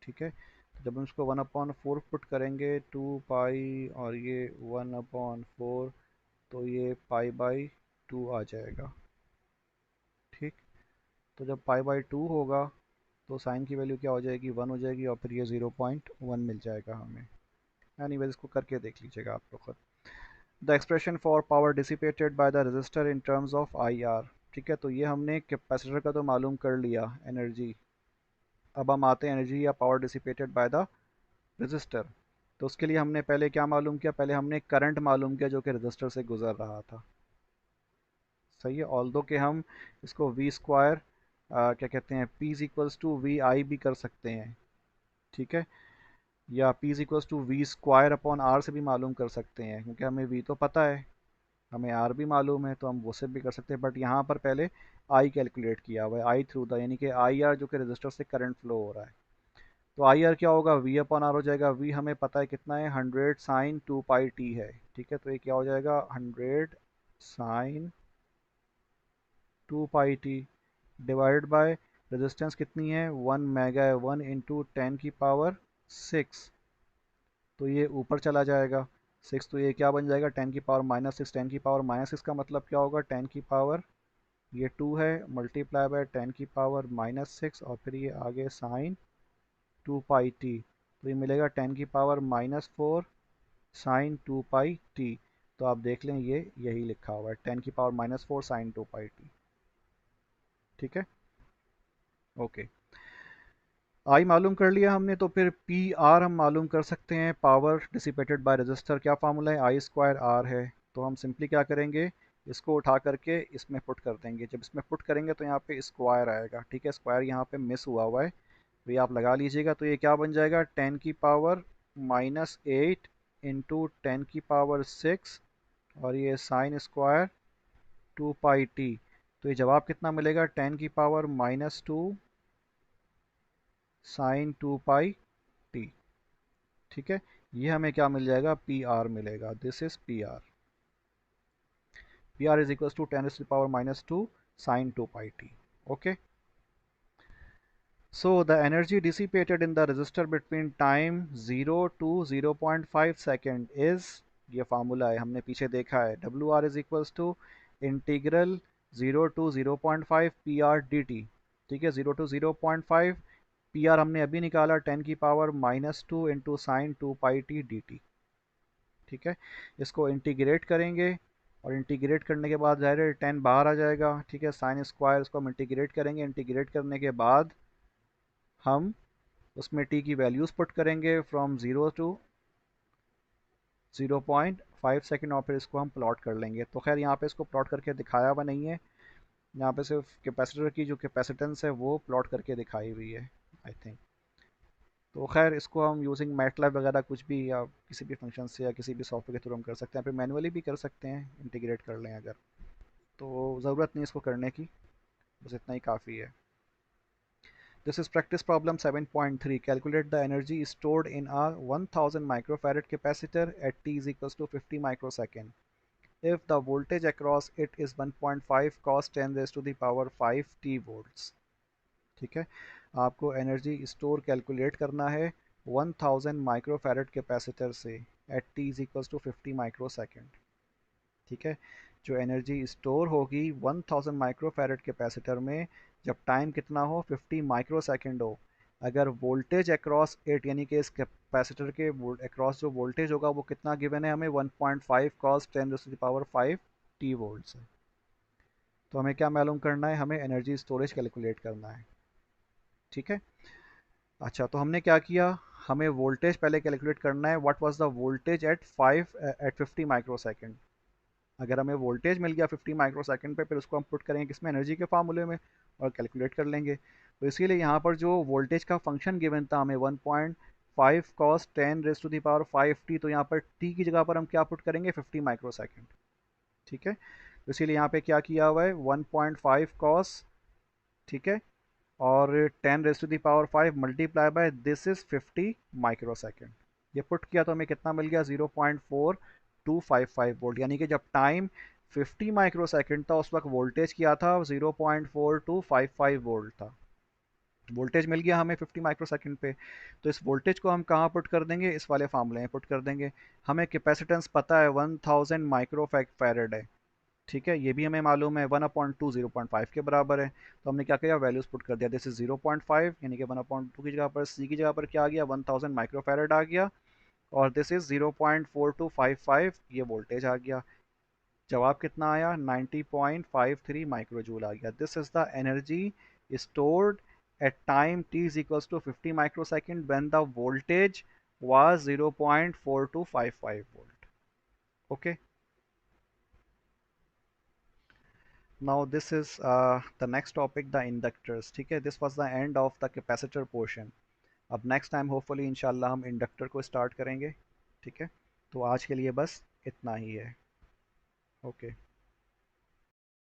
ठीक है, तो जब हम इसको 1/4 पुट करेंगे, 2 पाई और ये 1/4, तो ये पाई/2 आ जाएगा। ठीक, तो जब पाई/2 होगा तो साइन की वैल्यू क्या हो जाएगी, 1 हो जाएगी, और फिर ये 0.1 मिल जाएगा हमें। यानी वैसे इसको करके देख लीजिएगा आप लोग खुद। The expression for power dissipated by the register in terms of I R. ठीक है, तो ये हमने कैपेसिटर का तो मालूम कर लिया एनर्जी। अब हम आते हैं एनर्जी या power dissipated by the register. तो उसके लिए हमने पहले क्या मालूम किया, पहले हमने करंट मालूम किया जो कि रजिस्टर से गुजर रहा था। सही है, ऑल दो कि हम इसको वी स्क्वायर क्या कहते हैं, P is equals to V I भी कर सकते हैं। ठीक है, या P is equals to V square upon R से भी मालूम कर सकते हैं, क्योंकि हमें वी तो पता है, हमें आर भी मालूम है, तो हम वो से भी कर सकते हैं। बट यहाँ पर पहले आई कैलकुलेट किया हुआ है, आई थ्रू द, यानी कि आई आर जो कि रजिस्टर से करंट फ्लो हो रहा है। तो आई आर क्या होगा, वी अपॉन आर हो जाएगा। वी हमें पता है कितना है, 100 साइन 2 पाई टी है। ठीक है, तो ये क्या हो जाएगा, 100 sine 2 pi t divided by resistance कितनी है 1 मेगा है, 1 × 10⁻⁶, तो ये ऊपर चला जाएगा 6, तो ये क्या बन जाएगा 10⁻⁻6। 10⁻⁻6 का मतलब क्या होगा 10 की पावर, ये 2 है, मल्टीप्लाई बाय 10⁻⁻6 और फिर ये आगे साइन 2πt, तो ये मिलेगा 10⁻⁻4 साइन 2πt। तो आप देख लें ये यही लिखा हुआ है 10⁻⁻4 साइन 2πt। ठीक है, ओके। आई मालूम कर लिया हमने, तो फिर पी आर हम मालूम कर सकते हैं, पावर डिसिपेटेड बाय रजिस्टर। क्या फार्मूला है, आई स्क्वायर आर है। तो हम सिंपली क्या करेंगे, इसको उठा करके इसमें पुट कर देंगे। जब इसमें पुट करेंगे तो यहाँ पे स्क्वायर आएगा, ठीक है, स्क्वायर यहाँ पे मिस हुआ है, तो ये आप लगा लीजिएगा। तो ये क्या बन जाएगा 10⁻⁻8 इंटू 10⁻6 और ये साइन स्क्वायर 2πt। तो ये जवाब कितना मिलेगा 10⁻⁻2 साइन 2πt। ठीक है, ये हमें क्या मिल जाएगा, पी आर मिलेगा। This is p r is equal to 10⁻⁻2 sine 2πt। Okay, so the energy dissipated in the resistor between time 0 to 0.5 second is, ये फार्मूला है हमने पीछे देखा है, डब्ल्यू r is equals to integral 0 to 0.5 p r d T. ठीक है, 0 to 0.5 p are हमने अभी निकाला 10⁻⁻2 इंटू साइन 2πt dt। ठीक है, इसको इंटीग्रेट करेंगे और इंटीग्रेट करने के बाद ज़ाहिर है 10 बाहर आ जाएगा। ठीक है, साइन स्क्वायर इसको हम इंटीग्रेट करेंगे, इंटीग्रेट करने के बाद हम उसमें t की वैल्यूज़ पुट करेंगे फ्रॉम 0 टू 0.5 सेकेंड और फिर इसको हम प्लॉट कर लेंगे। तो खैर यहाँ पे इसको प्लॉट करके दिखाया हुआ नहीं है, यहाँ पे सिर्फ कैपेसिटर की जो कैपेसिटेंस है वो प्लॉट करके दिखाई हुई है आई थिंक। तो खैर इसको हम यूजिंग मैटलैब वगैरह कुछ भी या किसी भी फंक्शन से या किसी भी सॉफ्टवेयर के थ्रू हम कर सकते हैं, फिर मैनुअली भी कर सकते हैं, इंटीग्रेट कर लें अगर, तो ज़रूरत नहीं इसको करने की, बस इतना ही काफ़ी है। This is practice problem 7.3. Calculate the energy stored in a 1000 microfarad capacitor at t is equals to 50 microsecond. If the voltage across it is 1.5 cos 10 raised to the power 5 t volts. ठीक है, आपको energy store calculate करना है 1000 microfarad capacitor से at t is equals to 50 microsecond. ठीक है, जो energy store होगी 1000 माइक्रोफैरड कैपेसिटर में जब टाइम कितना हो 50 माइक्रोसेकेंड हो, अगर वोल्टेज अक्रॉस इट यानी कि इस कैपेसिटर के अक्रॉस जो वोल्टेज होगा वो कितना गिवन है हमें 1.5 cos 10 raised to the power 5 t volts है। तो हमें क्या मालूम करना है, हमें एनर्जी स्टोरेज कैलकुलेट करना है। ठीक है, अच्छा तो हमने क्या किया, हमें वोल्टेज पहले कैलकुलेट करना है, what was the voltage at 50 microsecond. अगर हमें वोल्टेज मिल गया 50 माइक्रोसेकंड पे, फिर उसको हम पुट करेंगे किसमें, एनर्जी के फार्मूले में, और कैलकुलेट कर लेंगे। तो इसीलिए यहाँ पर जो वोल्टेज का फंक्शन गिवन था हमें 1.5 cos 10 raised to the power 5t, तो यहाँ पर t की जगह पर हम क्या पुट करेंगे 50 माइक्रोसेकंड। ठीक है, तो इसीलिए यहाँ पे क्या किया हुआ है 1.5 cos, ठीक है, और 10 raised to the power 5 multiply by this is 50 microsecond. ये पुट किया तो हमें कितना मिल गया 0.4255 वोल्ट, यानी कि जब टाइम 50 माइक्रोसेकंड था उस वक्त वोल्टेज किया था 0.4255 वोल्ट था। वोल्टेज मिल गया हमें 50 माइक्रोसेकंड पे, तो इस वोल्टेज को हम कहाँ पुट कर देंगे, इस वाले फार्मूले में पुट कर देंगे। हमें कैपेसिटेंस पता है 1000 माइक्रोफैराड है। ठीक है, ये भी हमें मालूम है 1/2 0.5 के बराबर है। तो हमने क्या किया, वैल्यूज पुट कर दिया, दिस इज 0.5 यानी कि 1/2 की जगह पर सी की जगह पर क्या आ गया 1000 माइक्रोफैराड आ गया, और दिस इज 0.4255 ये वोल्टेज आ गया। जवाब कितना आया 90.53 माइक्रोजूल आ गया। This is the energy stored at time t is equals to 50 microsecond when the voltage was 0.4255 volt. Okay, now this is the next topic, the inductors। ठीक है, this was the end of the capacitor portion। अब next time hopefully इंशाल्लाह हम inductor को start करेंगे। ठीक है, तो आज के लिए बस इतना ही है। ओके।